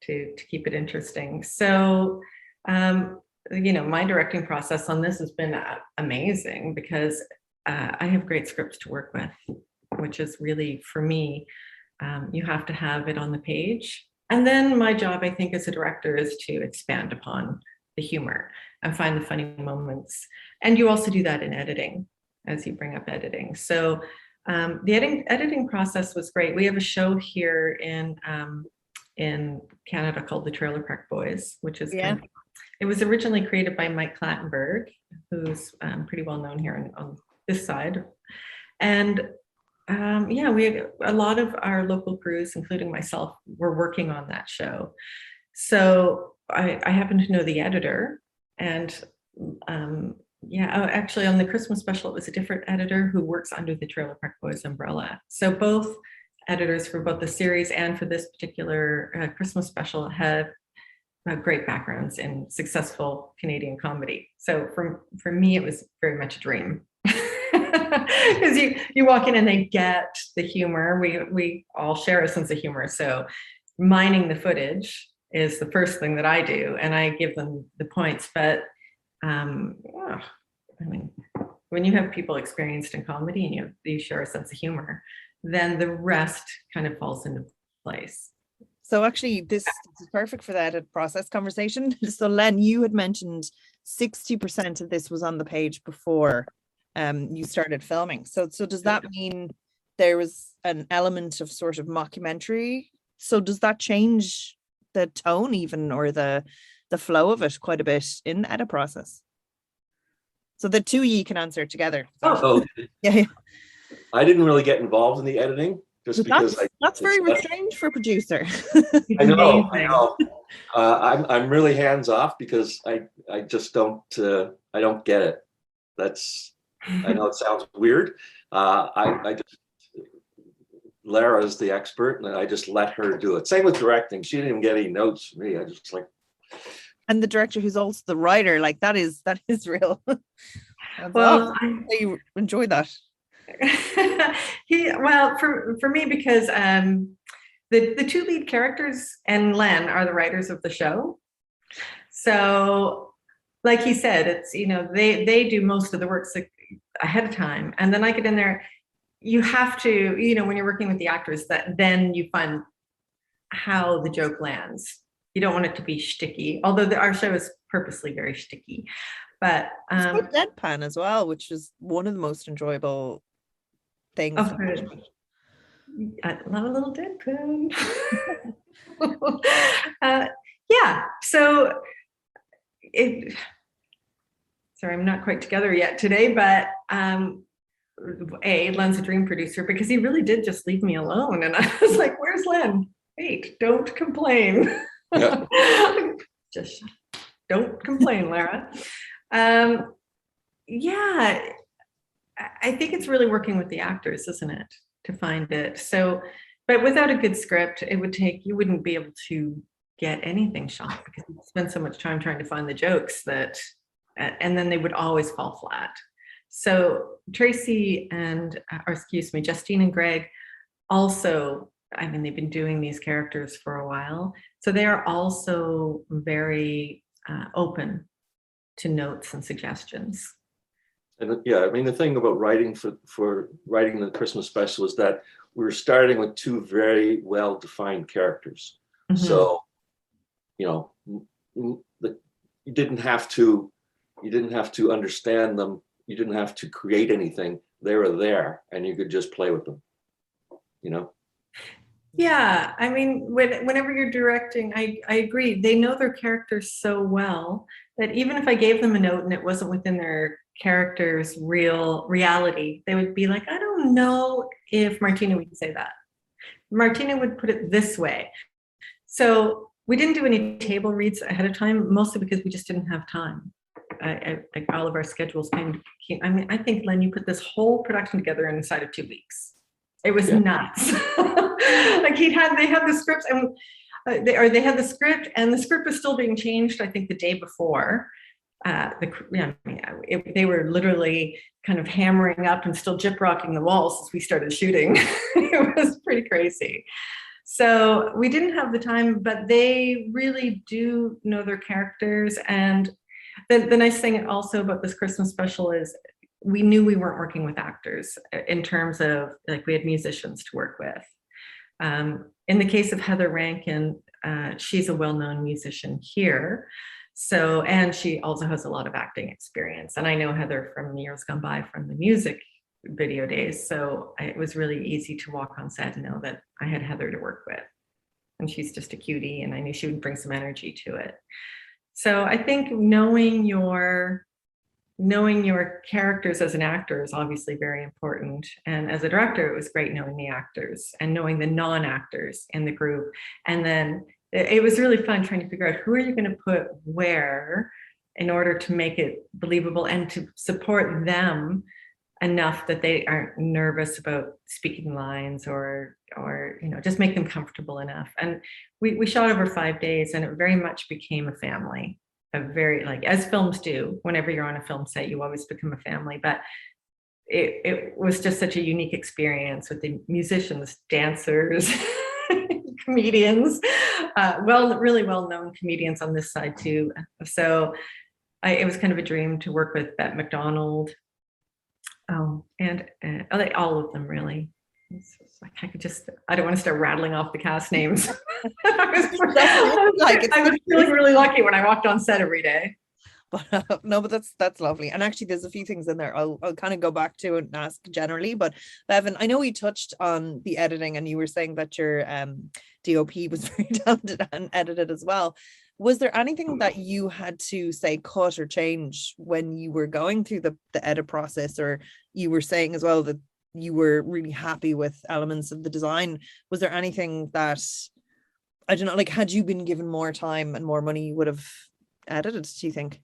to keep it interesting. So, my directing process on this has been amazing, because I have great scripts to work with, which is really, for me, you have to have it on the page. And then my job, I think, as a director is to expand upon the humor and find the funny moments. And you also do that in editing, as you bring up editing. So the editing process was great. We have a show here in Canada called the Trailer Park Boys, which is it was originally created by Mike Clattenburg, who's pretty well known here on this side. And we had a lot of our local crews, including myself, were working on that show. So I happen to know the editor, and Yeah, actually, on the Christmas special, it was a different editor who works under the Trailer Park Boys umbrella. So both editors for both the series and for this particular Christmas special have great backgrounds in successful Canadian comedy. So for me, it was very much a dream. Because you walk in and they get the humor. We all share a sense of humor. So mining the footage is the first thing that I do, and I give them the points. But yeah, I mean, when you have people experienced in comedy and you share a sense of humor, then the rest kind of falls into place. So actually, this is perfect for that edit process conversation. So Len, you had mentioned 60% of this was on the page before you started filming. So does that mean there was an element of sort of mockumentary? So does that change the tone even, or the flow of it quite a bit in the edit process? So the two of you can answer together. Oh, yeah. I didn't really get involved in the editing just because that's very strange for a producer. I know. I'm really hands off because I just don't I don't get it. I know it sounds weird. I just, Lara's the expert, and I just let her do it. Same with directing. She didn't even get any notes from me. I just like. And the director, who's also the writer, like that is real. Well, I enjoyed that. For me, because the two lead characters and Len are the writers of the show. So like he said, it's, they do most of the work ahead of time, and then I get in there. You have to, when you're working with the actors, that then you find how the joke lands. You don't want it to be shticky, although our show is purposely very shticky. But it's quite deadpan as well, which is one of the most enjoyable things. I love a little deadpan. Yeah. So sorry, I'm not quite together yet today, but Len's a dream producer because he really did just leave me alone, and I was like, "Where's Len? Wait, don't complain." Yeah. Just don't complain, Lara. Yeah, I think it's really working with the actors, isn't it, to find it. So, but without a good script, you wouldn't be able to get anything shot because you spend so much time trying to find the jokes and then they would always fall flat. So Tracy Justine and Greg also, they've been doing these characters for a while. So they are also very open to notes and suggestions. And yeah, the thing about writing for writing the Christmas special is that we were starting with two very well-defined characters. Mm-hmm. So, you didn't have to understand them. You didn't have to create anything. They were there, and you could just play with them. Yeah, whenever you're directing, I agree. They know their characters so well that even if I gave them a note and it wasn't within their character's reality, they would be like, I don't know if Martina would say that. Martina would put it this way. So we didn't do any table reads ahead of time, mostly because we just didn't have time. All of our schedules came. I think, Len, you put this whole production together inside of 2 weeks. It was nuts. They had the scripts, and they had the script, and the script was still being changed, I think, the day before. They were literally kind of hammering up and still gyp-rocking the walls as we started shooting. It was pretty crazy. So we didn't have the time, but they really do know their characters. And the nice thing also about this Christmas special is we knew we weren't working with actors in terms of, we had musicians to work with. In the case of Heather Rankin, she's a well-known musician here. So, and she also has a lot of acting experience. And I know Heather from years gone by from the music video days. So it was really easy to walk on set and know that I had Heather to work with. And she's just a cutie, and I knew she would bring some energy to it. So I think knowing your characters as an actor is obviously very important. And as a director, it was great knowing the actors and knowing the non-actors in the group. And then it was really fun trying to figure out who are you going to put where in order to make it believable and to support them enough that they aren't nervous about speaking lines or just make them comfortable enough. And we shot over 5 days, and it very much became a family. A very, like, as films do, whenever you're on a film set, you always become a family. But it was just such a unique experience with the musicians, dancers, comedians, really well-known comedians on this side too. So it was kind of a dream to work with Bette McDonald. And all of them, really. It's like I don't want to start rattling off the cast names. I was feeling really lucky when I walked on set every day. But no, but that's lovely. And actually, there's a few things in there I'll kind of go back to and ask generally. But Bébhinn, I know we touched on the editing, and you were saying that your DOP was very talented and edited as well. Was there anything that you had to say cut or change when you were going through the edit process? Or you were saying as well that you were really happy with elements of the design. Was there anything that, I don't know, like, had you been given more time and more money, you would have edited, do you think?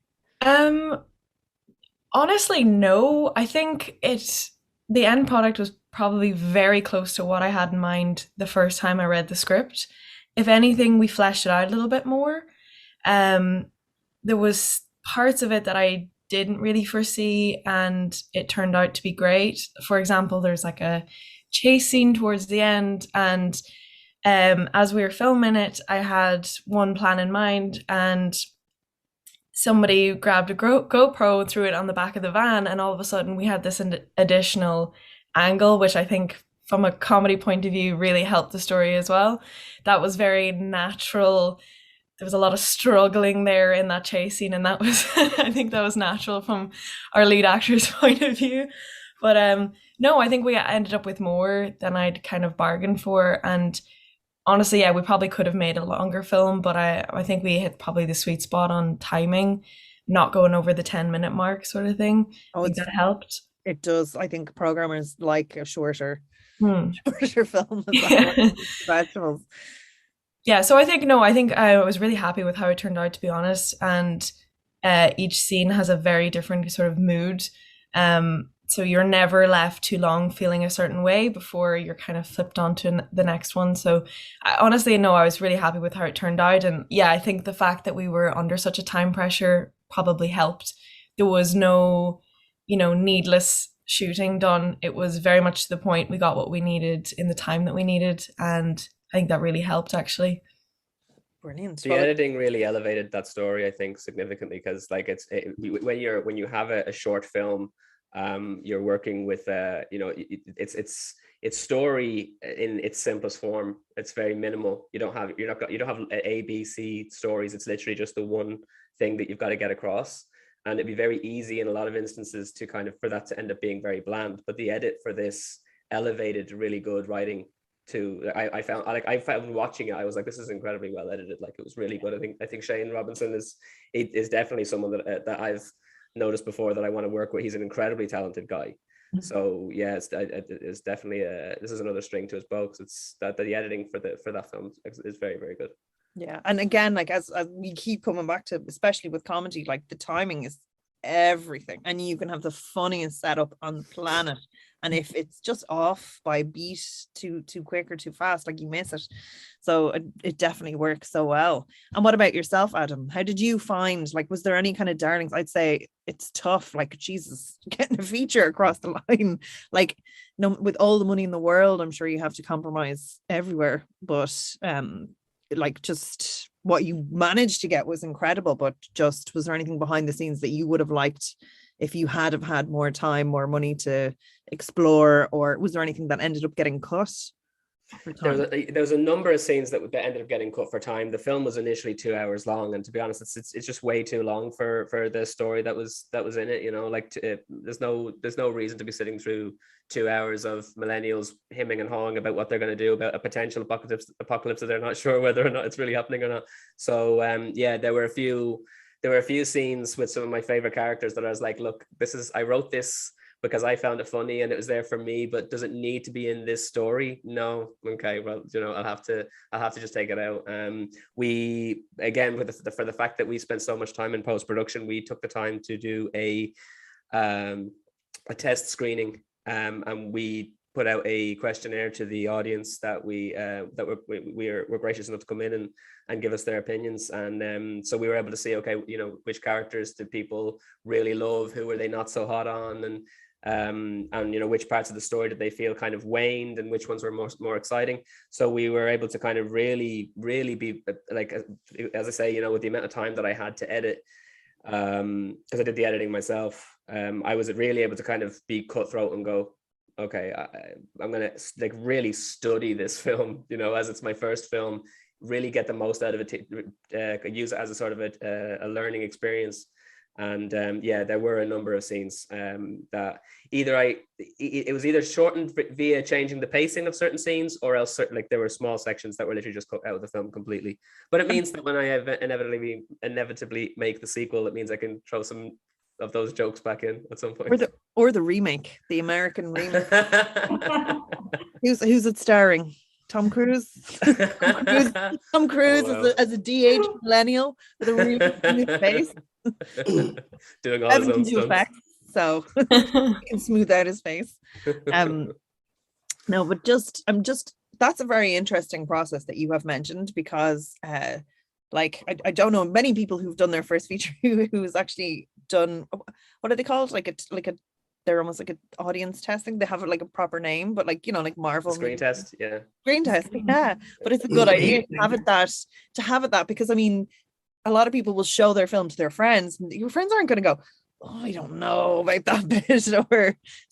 Honestly, no. I think the end product was probably very close to what I had in mind the first time I read the script. If anything, we fleshed it out a little bit more. There was parts of it that I didn't really foresee, and it turned out to be great. For example, there's like a chase scene towards the end, and as we were filming it, I had one plan in mind, and somebody grabbed a GoPro and threw it on the back of the van, and all of a sudden we had this additional angle, which I think from a comedy point of view really helped the story as well. That was very natural. There was a lot of struggling there in that chase scene, and that was I think that was natural from our lead actor's point of view. But no, I think we ended up with more than I'd kind of bargained for. And honestly, yeah, we probably could have made a longer film, but I think we hit probably the sweet spot on timing, not going over the 10-minute mark sort of thing. I think that helped. It does. I think programmers like a shorter film as well. Vegetables. Yeah, so I think I was really happy with how it turned out, to be honest. And each scene has a very different sort of mood. So you're never left too long feeling a certain way before you're kind of flipped onto the next one. So honestly, no, I was really happy with how it turned out. And yeah, I think the fact that we were under such a time pressure probably helped. There was no, needless shooting done. It was very much to the point. We got what we needed in the time that we needed. And I think that really helped, actually. Brilliant. The editing really elevated that story, I think, significantly, because like when you have a short film, you're working with it's story in its simplest form. It's very minimal. You don't have A, B, C stories. It's literally just the one thing that you've got to get across. And it'd be very easy in a lot of instances for that to end up being very bland. But the edit for this elevated really good writing too. I found watching it, I was like, this is incredibly well edited. Like, it was really good. I think Shane Robinson is definitely someone that I've noticed before that I want to work with. He's an incredibly talented guy. So yeah, it's definitely this is another string to his bow, because it's that the editing for that film is very, very good. Yeah, and again, like as we keep coming back to, especially with comedy, like the timing is everything, and you can have the funniest setup on the planet, and if it's just off by a beat too quick or too fast, like, you miss it. So it definitely works so well. And what about yourself, Adam? How did you find, like, was there any kind of darlings? I'd say it's tough, like, Jesus, getting a feature across the line, like, no, with all the money in the world, I'm sure you have to compromise everywhere, but like, just what you managed to get was incredible. But just, was there anything behind the scenes that you would have liked if you had have had more time, more money to explore, or was there anything that ended up getting cut? There was a number of scenes that ended up getting cut for time. The film was initially 2 hours long, and to be honest, it's just way too long for the story that was in it. Like, there's no reason to be sitting through 2 hours of millennials hemming and hawing about what they're going to do about a potential apocalypse that they're not sure whether or not it's really happening or not. So yeah, there were a few scenes with some of my favorite characters that I was like, look, I wrote this because I found it funny and it was there for me, but does it need to be in this story? No. Okay, well, I'll have to just take it out. We, again, for the fact that we spent so much time in post-production, we took the time to do a test screening, and we put out a questionnaire to the audience that were gracious enough to come in and give us their opinions. And so we were able to see, okay, which characters did people really love, who were they not so hot on, and which parts of the story did they feel kind of waned, and which ones were more exciting. So we were able to kind of really be like, as I say, with the amount of time that I had to edit, because I did the editing myself, I was really able to kind of be cutthroat and go, okay, I'm gonna like really study this film, as it's my first film, really get the most out of it, use it as a sort of a learning experience. And there were a number of scenes that it was either shortened via changing the pacing of certain scenes, or else like there were small sections that were literally just cut out of the film completely. But it means that when I inevitably make the sequel, it means I can throw some of those jokes back in at some point. Or the remake, the American remake. Who's it starring? Tom Cruise. Tom Cruise Oh, wow. as a de-aged millennial with a really smooth face. Doing all his own stunts. Effects, so he can smooth out his face. No, but that's a very interesting process that you have mentioned, because like I don't know many people who've done their first feature who's actually done, what are they called, they're almost like an audience testing. They have like a proper name, but like Marvel screen test, yeah. Screen test, yeah. But it's a good idea to have it that, because I mean, a lot of people will show their film to their friends, and your friends aren't going to go, oh, I don't know about that bit, so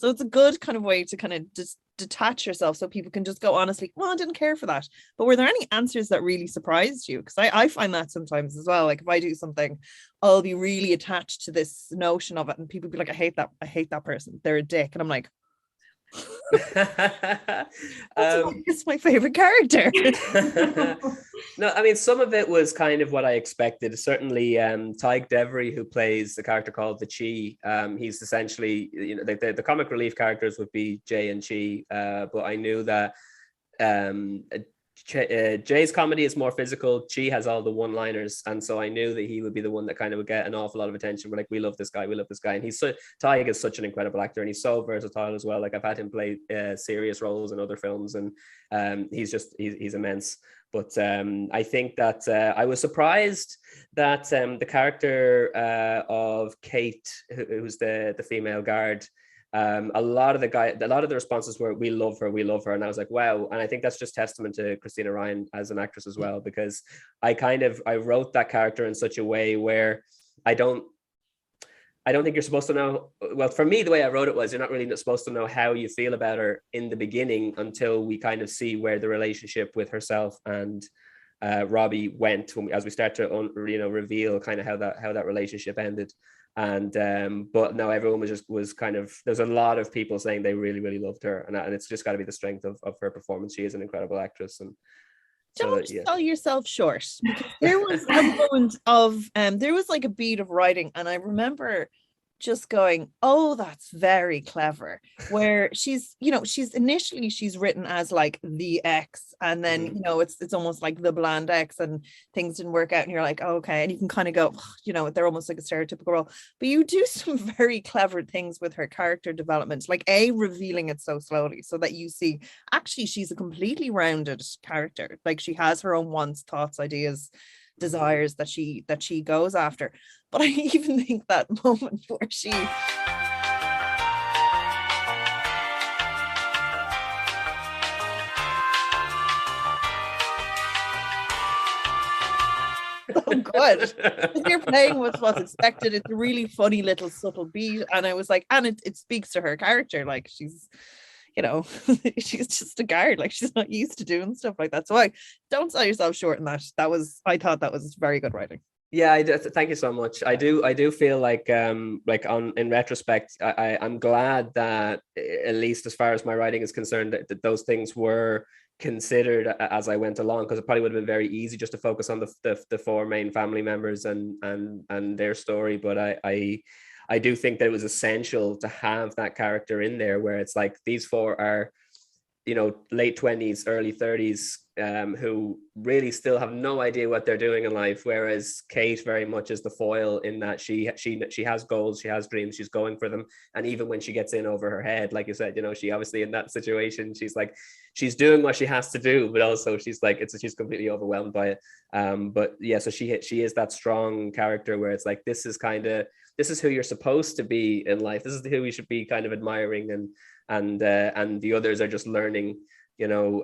it's a good kind of way to kind of just detach yourself, so people can just go honestly, well, I didn't care for that. But were there any answers that really surprised you? Because I find that sometimes as well, like if I do something, I'll be really attached to this notion of it, and people be like, I hate that person, they're a dick, and I'm like, it's my favorite character. No, I mean, some of it was kind of what I expected. Certainly, Tyg Devery, who plays the character called the Chi, he's essentially, the comic relief characters would be Jay and Chi, but I knew that Jay's comedy is more physical. Chi has all the one-liners, and so I knew that he would be the one that kind of would get an awful lot of attention. We're like, we love this guy, and Tyg is such an incredible actor, and he's so versatile as well. Like I've had him play serious roles in other films, and he's immense. But I think that I was surprised that the character of Kate, who's the female guard, a lot of the responses were, we love her, and I was like, wow. And I think that's just testament to Christina Ryan as an actress as well, because I wrote that character in such a way where I don't think you're supposed to know. Well, for me, the way I wrote it was, you're not really supposed to know how you feel about her in the beginning until we kind of see where the relationship with herself and Robbie went, as we start to reveal kind of how that relationship ended. And but no, everyone was kind of, there's a lot of people saying they really loved her, and it's just got to be the strength of her performance. She is an incredible actress. And don't sell yourself short, because there was a moment of there was like a beat of writing, and I remember just going, oh, that's very clever, where she's initially written as like the ex, and then it's almost like the bland ex, and things didn't work out, and you're like, oh, okay, and you can kind of go, they're almost like a stereotypical role, but you do some very clever things with her character development, like revealing it so slowly, so that you see actually she's a completely rounded character. Like she has her own wants, thoughts, ideas, desires that she goes after. But I even think that moment where she so good. You're playing with what's expected. It's a really funny little subtle beat, and I was like, and it speaks to her character, like she's she's just a guard, like she's not used to doing stuff like that. So I don't sell yourself short in that. I thought that was very good writing. Yeah, thank you so much. I do feel like in retrospect, I'm glad that, at least as far as my writing is concerned, that those things were considered as I went along, because it probably would have been very easy just to focus on the four main family members and their story. But I I do think that it was essential to have that character in there, where it's like these four are, you know, late 20s, early 30s, who really still have no idea what they're doing in life, whereas Kate very much is the foil in that she has goals, she has dreams, she's going for them, and even when she gets in over her head, like you said, you know, she obviously in that situation, she's like, she's doing what she has to do, but also she's like, she's completely overwhelmed by it. But yeah, so she is that strong character where it's like, this is who you're supposed to be in life, this is who we should be kind of admiring, and the others are just learning, you know,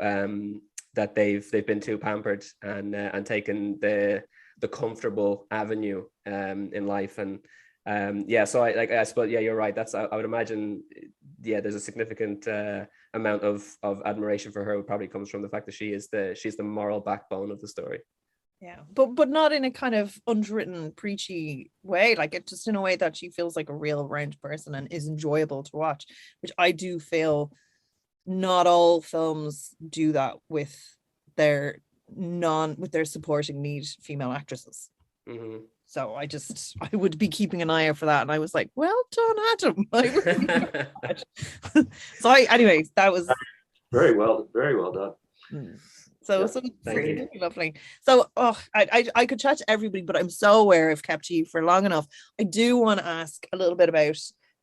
that they've been too pampered and taken the comfortable avenue in life. And so I suppose, yeah, you're right. I would imagine, yeah, there's a significant amount of admiration for her. It probably comes from the fact that she's the moral backbone of the story. Yeah, but not in a kind of underwritten, preachy way. Like, it just in a way that she feels like a real round person and is enjoyable to watch, which I do feel not all films do that with their supporting lead female actresses. Mm-hmm. So I would be keeping an eye out for that, and I was like, well done, Adam. Anyways, that was very well done. So really lovely. So I could chat to everybody, but I'm so aware I've kept you for long enough. I do want to ask a little bit about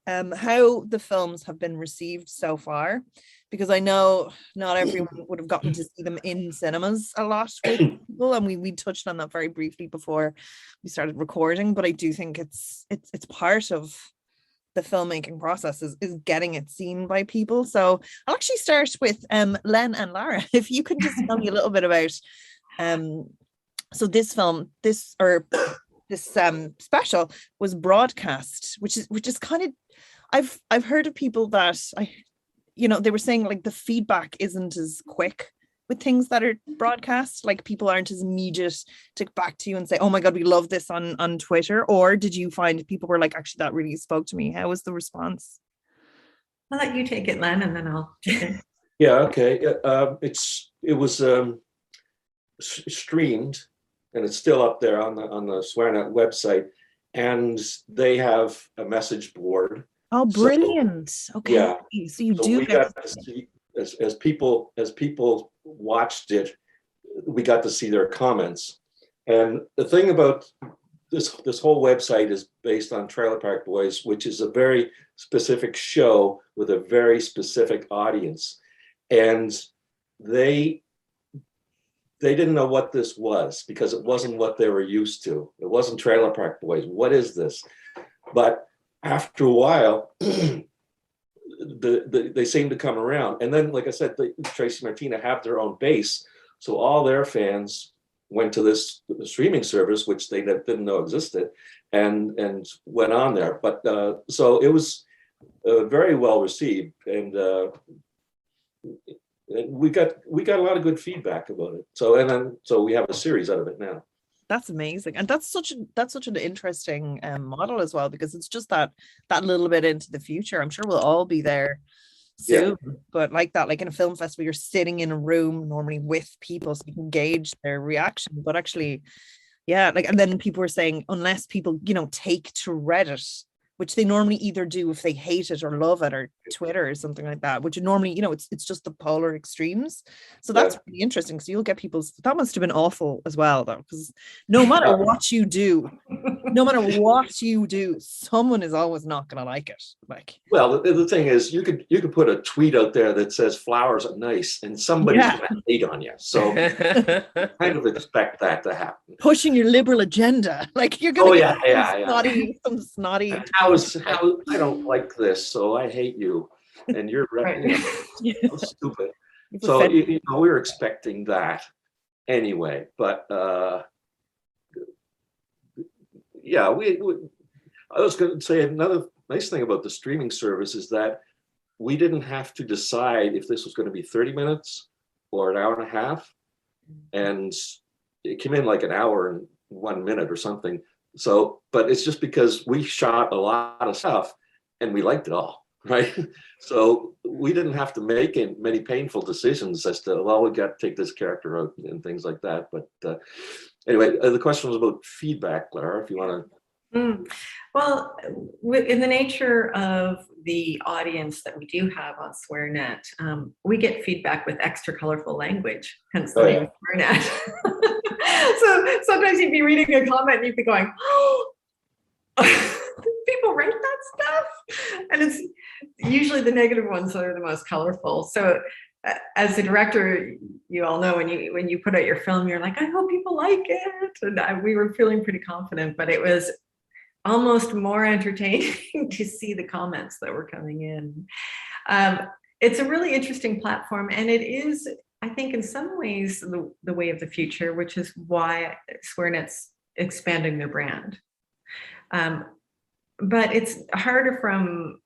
how the films have been received so far, because I know not everyone would have gotten to see them in cinemas a lot with people, and we touched on that very briefly before we started recording. But I do think it's part of the filmmaking process is getting it seen by people. So I'll actually start with Len and Lara. If you could just tell me a little bit about so this film, this special was broadcast, which is kind of, I've heard of people that they were saying like the feedback isn't as quick with things that are broadcast, like people aren't as immediate to get back to you and say, oh my God, we love this on Twitter. Or did you find people were like, actually, that really spoke to me? How was the response? I'll let you take it, Len, and then I'll take it. Yeah, okay. It was streamed, and it's still up there on the SwearNet website, and they have a message board. Oh, brilliant. So, okay. Yeah. So you do get to see, as people watched it, we got to see their comments. And the thing about this whole website is based on Trailer Park Boys, which is a very specific show with a very specific audience. And they didn't know what this was, because it wasn't what they were used to. It wasn't Trailer Park Boys. What is this? But after a while, they seem to come around. And then, like I said, Tracy Martina have their own base. So all their fans went to the streaming service, which they didn't know existed, and went on there. But so it was very well received, and we got a lot of good feedback about it. So we have a series out of it now. That's amazing, and that's such an interesting model as well, because it's just that little bit into the future. I'm sure we'll all be there soon, but like in a film festival, you're sitting in a room normally with people, so you can gauge their reaction. But actually, and then people were saying, unless people take to Reddit, which they normally either do if they hate it or love it, or Twitter or something like that, which normally, it's just the polar extremes. So that's really interesting. So you'll get that must have been awful as well, though, because no matter what you do, someone is always not going to like it. Like, well, the thing is, you could put a tweet out there that says flowers are nice, and somebody's going to hate on you. So kind of expect that to happen. Pushing your liberal agenda, like you're going to get some snotty. How I don't like this, so I hate you, and you're right. So stupid. So we were expecting that anyway, but I was going to say another nice thing about the streaming service is that we didn't have to decide if this was going to be 30 minutes or an hour and a half, and it came in like an hour and 1 minute or something. So, but it's just because we shot a lot of stuff and we liked it all, right? So we didn't have to make many painful decisions as to, well, we got to take this character out and things like that. But anyway, the question was about feedback, Lara, if you want to. Well, in the nature of the audience that we do have on SwearNet, we get feedback with extra colorful language, hence the name SwearNet. So sometimes you'd be reading a comment and you'd be going, oh, people write that stuff? And it's usually the negative ones that are the most colorful. So as a director, you all know when you put out your film, you're like, I hope people like it. And we were feeling pretty confident, but it was almost more entertaining to see the comments that were coming in. It's a really interesting platform, and it is, I think, in some ways the way of the future, which is why SwearNet's expanding their brand. But it's harder from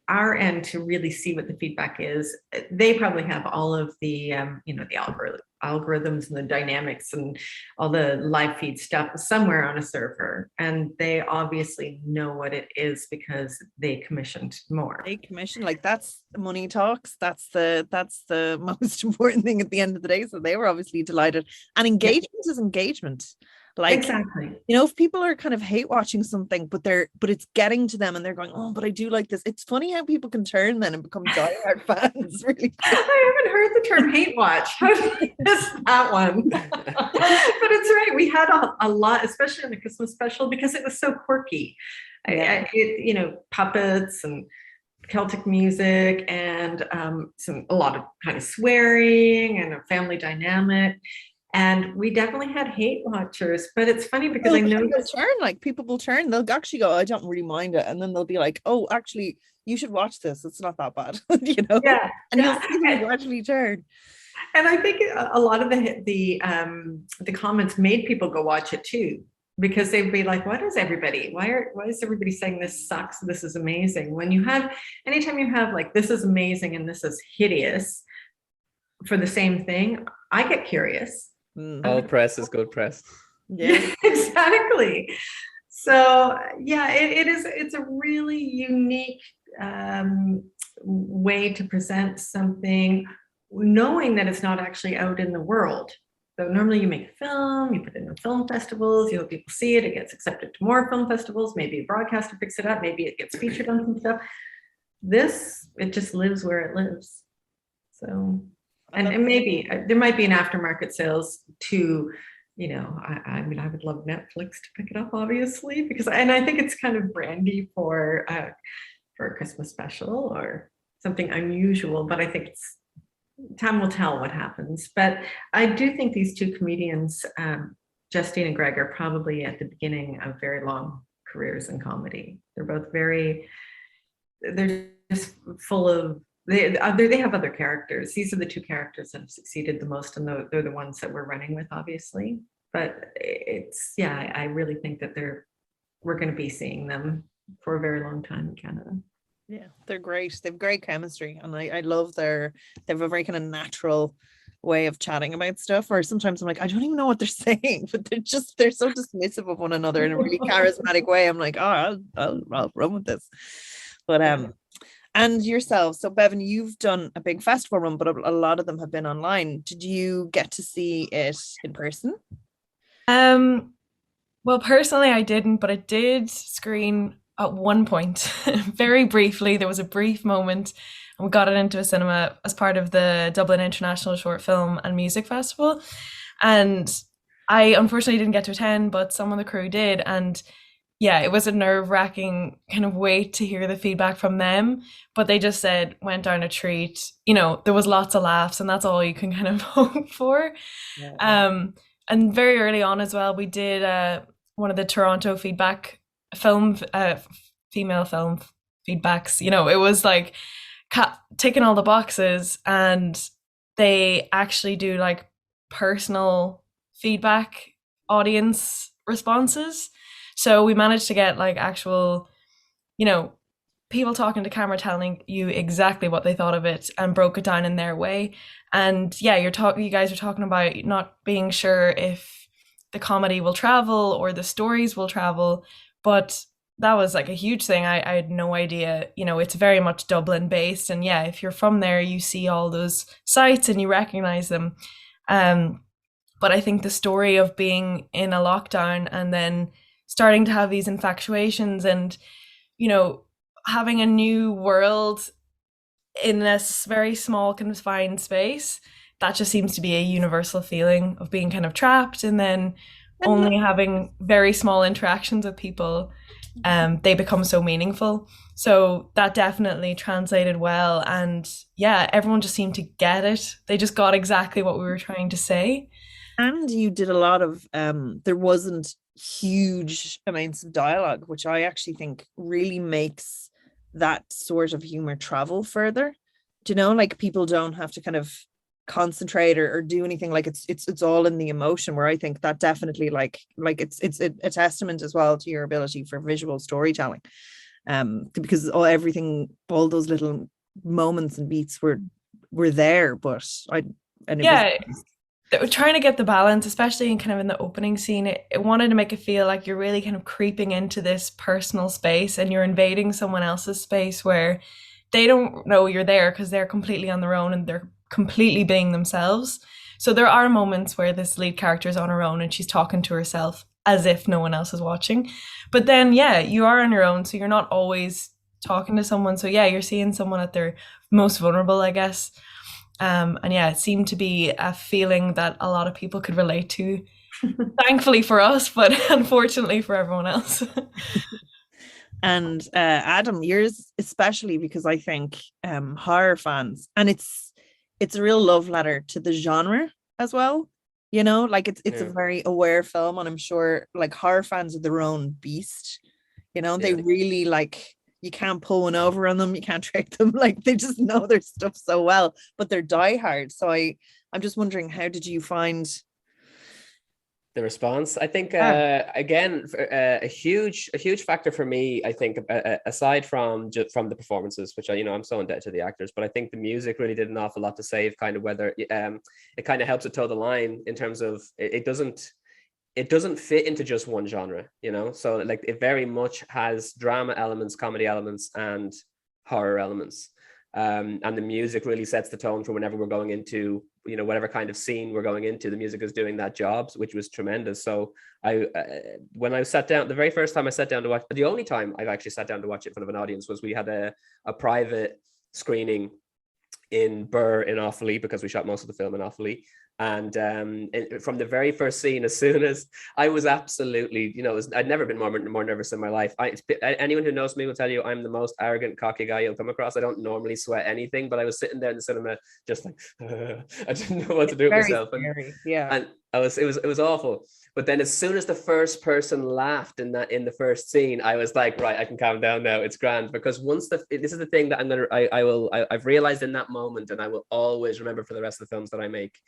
our end to really see what the feedback is. They probably have all of the, the algorithms and the dynamics and all the live feed stuff somewhere on a server. And they obviously know what it is because they commissioned more. They commissioned, like, that's money talks. That's the most important thing at the end of the day. So they were obviously delighted. And engagement is engagement. Like, exactly. If people are kind of hate watching something, but it's getting to them and they're going, oh, but I do like this. It's funny how people can turn then and become diehard fans. Really. I haven't heard the term hate watch. How did I miss that one? But it's right. We had a lot, especially on the Christmas special, because it was so quirky. Yeah. Puppets and Celtic music and a lot of kind of swearing and a family dynamic. And we definitely had hate watchers, but it's funny because I know people will turn. They'll actually go, I don't really mind it, and then they'll be like, "Oh, actually, you should watch this. It's not that bad," Yeah, and you'll see them gradually turn. And I think a lot of the comments made people go watch it too, because they'd be like, "What is everybody? Why is everybody saying this sucks? This is amazing?" Anytime you have like this is amazing and this is hideous for the same thing, I get curious. All press is good press. Yeah, exactly. So yeah, it's a really unique way to present something, knowing that it's not actually out in the world. So normally you make a film, you put it in film festivals, you hope people see it, it gets accepted to more film festivals, maybe a broadcaster picks it up, maybe it gets featured on some stuff. It just lives where it lives. So and maybe there might be an aftermarket sales to, I would love Netflix to pick it up, obviously, and I think it's kind of brandy for a Christmas special or something unusual, but I think time will tell what happens. But I do think these two comedians, Justine and Greg, are probably at the beginning of very long careers in comedy. They're both they're just full of, they have other characters. These are the two characters that have succeeded the most, and they're the ones that we're running with, obviously. But I really think that we're going to be seeing them for a very long time in Canada. Yeah, they're great. They have great chemistry, and I love they have a very kind of natural way of chatting about stuff. Or sometimes I'm like, I don't even know what they're saying, but they're so dismissive of one another in a really charismatic way. I'm like, oh, I'll run with this. But and yourself, so Bébhinn, you've done a big festival run, but a lot of them have been online. Did you get to see it in person? Well, personally, I didn't, but I did screen at one point, very briefly. There was a brief moment, and we got it into a cinema as part of the Dublin International Short Film and Music Festival. And I unfortunately didn't get to attend, but some of the crew did. And yeah, it was a nerve-wracking kind of wait to hear the feedback from them, but they just said went down a treat. There was lots of laughs, and that's all you can kind of hope for. Yeah. And very early on as well, we did one of the Toronto feedback female film feedbacks. It was like ticking all the boxes, and they actually do like personal feedback audience responses. So we managed to get like actual, people talking to camera telling you exactly what they thought of it and broke it down in their way. And yeah, you guys are talking about not being sure if the comedy will travel or the stories will travel, but that was like a huge thing. I had no idea. It's very much Dublin based, and yeah, if you're from there, you see all those sites and you recognize them. But I think the story of being in a lockdown and then starting to have these infatuations and, you know, having a new world in this very small confined space. That just seems to be a universal feeling of being kind of trapped, and then only having very small interactions with people, they become so meaningful. So that definitely translated well, and yeah, everyone just seemed to get it. They just got exactly what we were trying to say. And you did a lot of there wasn't huge amounts of dialogue, which I actually think really makes that sort of humor travel further. Do you know, like people don't have to kind of concentrate or do anything, like it's all in the emotion, where I think that definitely like it's a testament as well to your ability for visual storytelling, because all those little moments and beats were there, but trying to get the balance, especially in kind of in the opening scene. It wanted to make it feel like you're really kind of creeping into this personal space and you're invading someone else's space where they don't know you're there because they're completely on their own and they're completely being themselves. So there are moments where this lead character is on her own and she's talking to herself as if no one else is watching. But then, yeah, you are on your own, so you're not always talking to someone. So yeah, you're seeing someone at their most vulnerable, I guess. And yeah, it seemed to be a feeling that a lot of people could relate to. Thankfully for us, but unfortunately for everyone else. And Adam, yours especially, because I think horror fans, and it's a real love letter to the genre as well. You know, like it's a very aware film, and I'm sure like horror fans are their own beast. You know, they really like, you can't pull one over on them, you can't trick them. Like they just know their stuff so well, but they're diehard. So I'm just wondering, how did you find the response? I think again, a huge factor for me, I think, aside from the performances, which I'm so indebted to the actors, but I think the music really did an awful lot to save kind of whether it kind of helps it toe the line in terms of it doesn't fit into just one genre, so like it very much has drama elements, comedy elements, and horror elements. And the music really sets the tone for whenever we're going into, whatever kind of scene we're going into. The music is doing that job, which was tremendous. So when I sat down, the very first time I sat down to watch, the only time I've actually sat down to watch it in front of an audience, was we had a private screening in Birr in Offaly, because we shot most of the film in Offaly. And from the very first scene, as soon as I was absolutely, I'd never been more nervous in my life. Anyone who knows me will tell you I'm the most arrogant, cocky guy you'll come across. I don't normally sweat anything, but I was sitting there in the cinema just like, I didn't know what to do with myself. And it was awful. But then as soon as the first person laughed in the first scene, I was like, right, I can calm down now. It's grand. Because this is the thing that I've realized in that moment, and I will always remember for the rest of the films that I make.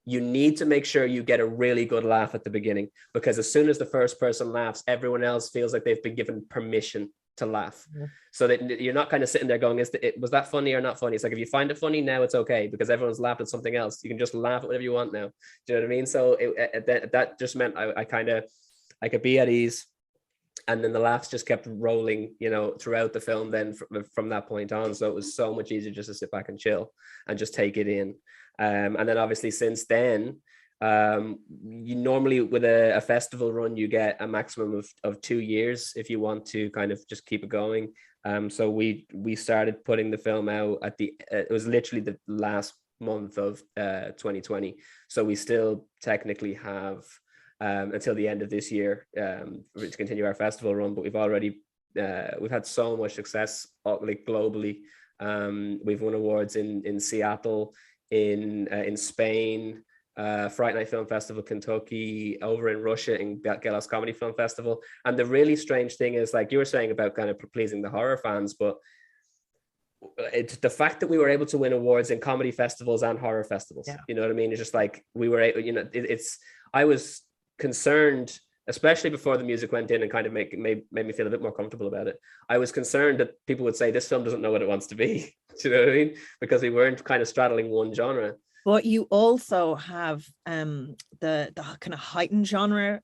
You need to make sure you get a really good laugh at the beginning, because as soon as the first person laughs, everyone else feels like they've been given permission to laugh. So that you're not kind of sitting there going, was that funny or not funny? It's like, if you find it funny now, it's okay, because everyone's laughed at something else. You can just laugh at whatever you want now. Do you know what I mean? So that just meant I could be at ease. And then the laughs just kept rolling, throughout the film then from that point on. So it was so much easier just to sit back and chill and just take it in. And then obviously since then, you normally with a festival run, you get a maximum of 2 years if you want to kind of just keep it going. So we started putting the film out it was literally the last month of 2020. So we still technically have until the end of this year to continue our festival run, but we've already we've had so much success like globally. We've won awards in Seattle, in Spain, Fright Night Film Festival, Kentucky, over in Russia in Gelos Comedy Film Festival. And the really strange thing is, like you were saying about kind of pleasing the horror fans, but it's the fact that we were able to win awards in comedy festivals and horror festivals. You know what I mean? It's just like we were able, I was concerned, especially before the music went in and kind of made me feel a bit more comfortable about it. I was concerned that people would say this film doesn't know what it wants to be. Do you know what I mean? Because we weren't kind of straddling one genre. But you also have the kind of heightened genre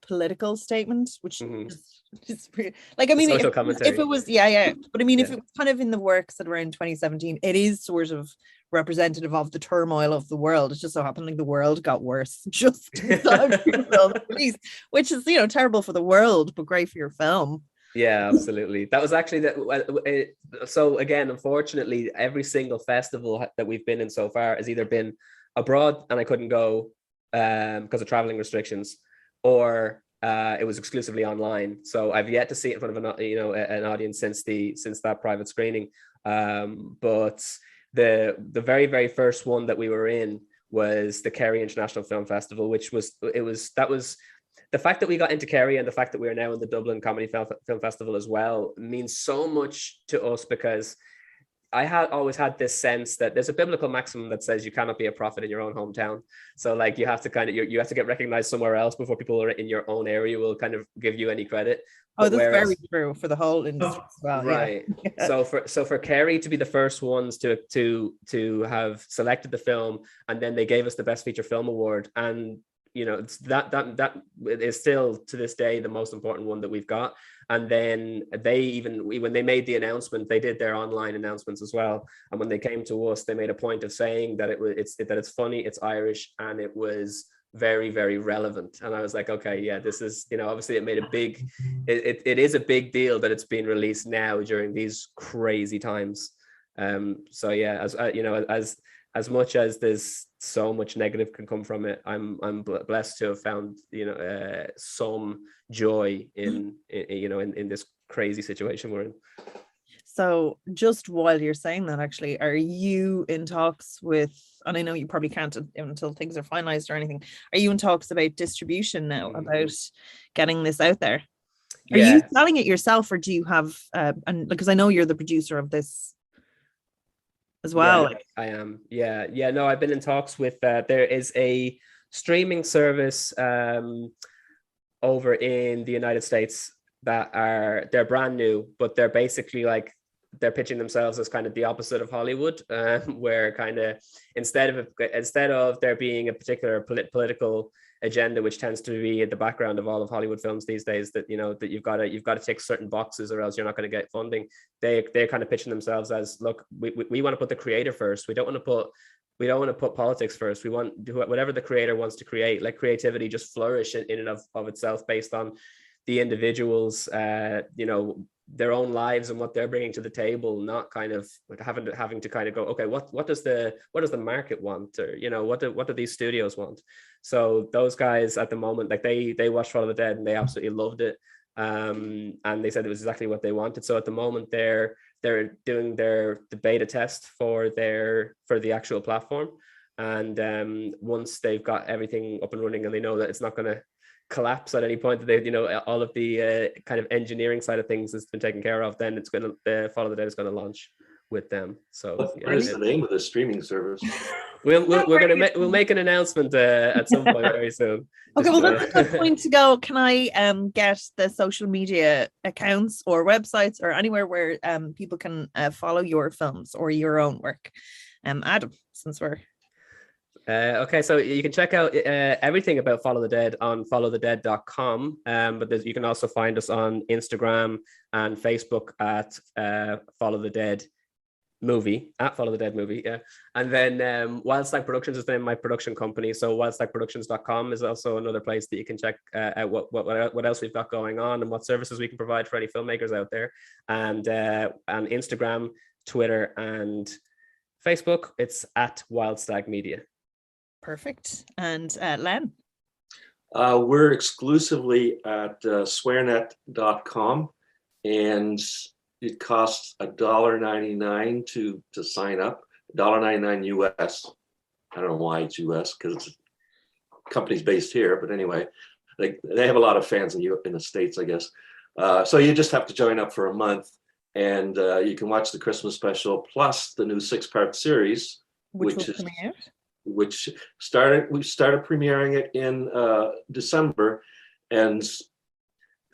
political statement, which is like, I mean, social if commentary. it was, but I mean, if it was kind of in the works at around 2017, it is sort of representative of the turmoil of the world. It just so happened like the world got worse just in time for the release, which is, you know, terrible for the world, but great for your film. Yeah, absolutely. That was actually so again, unfortunately, every single festival that we've been in so far has either been abroad and I couldn't go because of traveling restrictions, or it was exclusively online. So I've yet to see it in front of an audience since that private screening. But the very, very first one that we were in was the Kerry International Film Festival, which was the fact that we got into Kerry and the fact that we are now in the Dublin Comedy Film Festival as well means so much to us, because I had always had this sense that there's a biblical maxim that says you cannot be a prophet in your own hometown. So like you have to kind of, you have to get recognized somewhere else before people are in your own area will kind of give you any credit. Oh, that's very true for the whole industry as well. Right. Yeah. So for Kerry to be the first ones to have selected the film, and then they gave us the Best Feature Film Award, and you know, it's that is still to this day the most important one that we've got. And then when they made the announcement, they did their online announcements as well. And when they came to us, they made a point of saying that it's funny, it's Irish, and it was very, very relevant. And I was like, okay, yeah, this is, you know, obviously it is a big deal that it's being released now during these crazy times. So yeah, as you know, as much as there's so much negative can come from it, I'm blessed to have found, you know, some joy in this crazy situation we're in. So just while you're saying that, actually, are you in talks with, and I know you probably can't until things are finalized or anything, are you in talks about distribution now, about getting this out there? Are you selling it yourself, or do you have, and because I know you're the producer of this as well? I am. Yeah. No, I've been in talks with, there is a streaming service over in the United States they're brand new, but they're basically like, they're pitching themselves as kind of the opposite of Hollywood, where kind of instead of there being a particular political agenda, which tends to be at the background of all of Hollywood films these days, that, you know, that you've got to tick certain boxes or else you're not going to get funding. They're kind of pitching themselves as, look, we want to put the creator first. We don't want to put politics first. We want whatever the creator wants to create. Let creativity just flourish in and of itself based on the individuals, you know, their own lives and what they're bringing to the table, not kind of like having to kind of go, okay, what does the market want, or, you know, what do these studios want? So those guys at the moment, like they watched Fall of the Dead and they absolutely loved it, and they said it was exactly what they wanted. So at the moment they're doing the beta test for the actual platform, and once they've got everything up and running and they know that it's not going to collapse at any point, that they, you know, all of the kind of engineering side of things has been taken care of, then it's going to Fall of the Dead is going to launch with them. So what is the name of the streaming service? We'll make an announcement at some point very soon. Okay, well, that's a good point to go. Can I get the social media accounts or websites or anywhere where people can follow your films or your own work? Adam, since we're okay, so you can check out everything about Follow the Dead on followthedead.com, but you can also find us on Instagram and Facebook at Follow the Dead Movie, yeah. And then Wild Stag Productions is the name of my production company, so wildstagproductions.com is also another place that you can check out what else we've got going on and what services we can provide for any filmmakers out there. And on Instagram, Twitter, and Facebook, it's at Wild Stag Media. Perfect. And Len? We're exclusively at swearnet.com, and it costs $1.99 to sign up, $1.99 US. I don't know why it's US, because it's a company's based here, but anyway, they have a lot of fans in the States, I guess. So you just have to join up for a month, and you can watch the Christmas special plus the new 6-part series, which is coming out. We started premiering it in December, and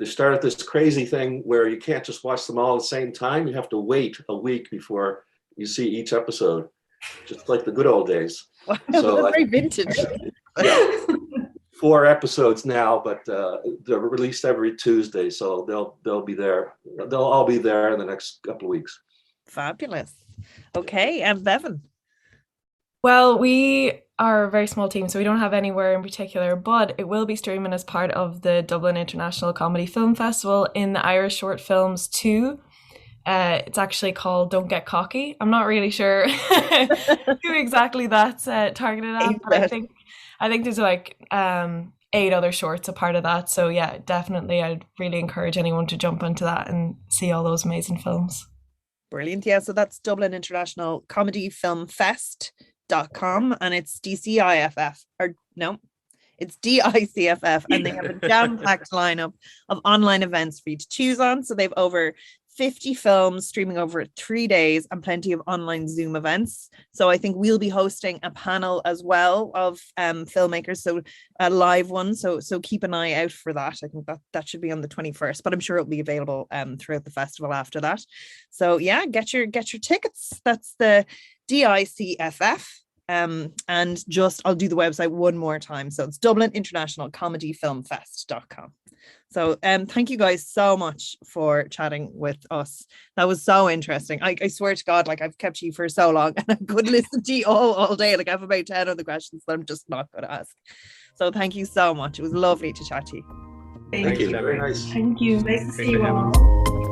they started this crazy thing where you can't just watch them all at the same time. You have to wait a week before you see each episode. just like the good old days. So very vintage. Yeah, 4 episodes now, but they're released every Tuesday, so they'll be there. They'll all be there in the next couple of weeks. Fabulous. Okay, and Bébhinn. Well, we are a very small team, so we don't have anywhere in particular, but it will be streaming as part of the Dublin International Comedy Film Festival in the Irish Short Films 2. It's actually called Don't Get Cocky. I'm not really sure who exactly that's targeted at, but I think there's like 8 other shorts a part of that. So yeah, definitely I'd really encourage anyone to jump into that and see all those amazing films. Brilliant. Yeah, so that's Dublin International Comedy Film Fest.com, and it's DCIFF, or no, it's DICFF, and they have a jam-packed lineup of online events for you to choose on. So they've over 50 films streaming over 3 days and plenty of online Zoom events. So I think we'll be hosting a panel as well of filmmakers, so a live one. So keep an eye out for that. I think that should be on the 21st, but I'm sure it'll be available throughout the festival after that. So yeah, get your tickets. That's the DICFF. And just I'll do the website one more time. So it's Dublin International Comedy Film Fest.com. So thank you guys so much for chatting with us. That was so interesting. I swear to God, like I've kept you for so long and I could listen to you all day. Like I have about 10 other questions that I'm just not going to ask. So thank you so much. It was lovely to chat to you. Thank you. Very nice. Thank you. Nice to see you all.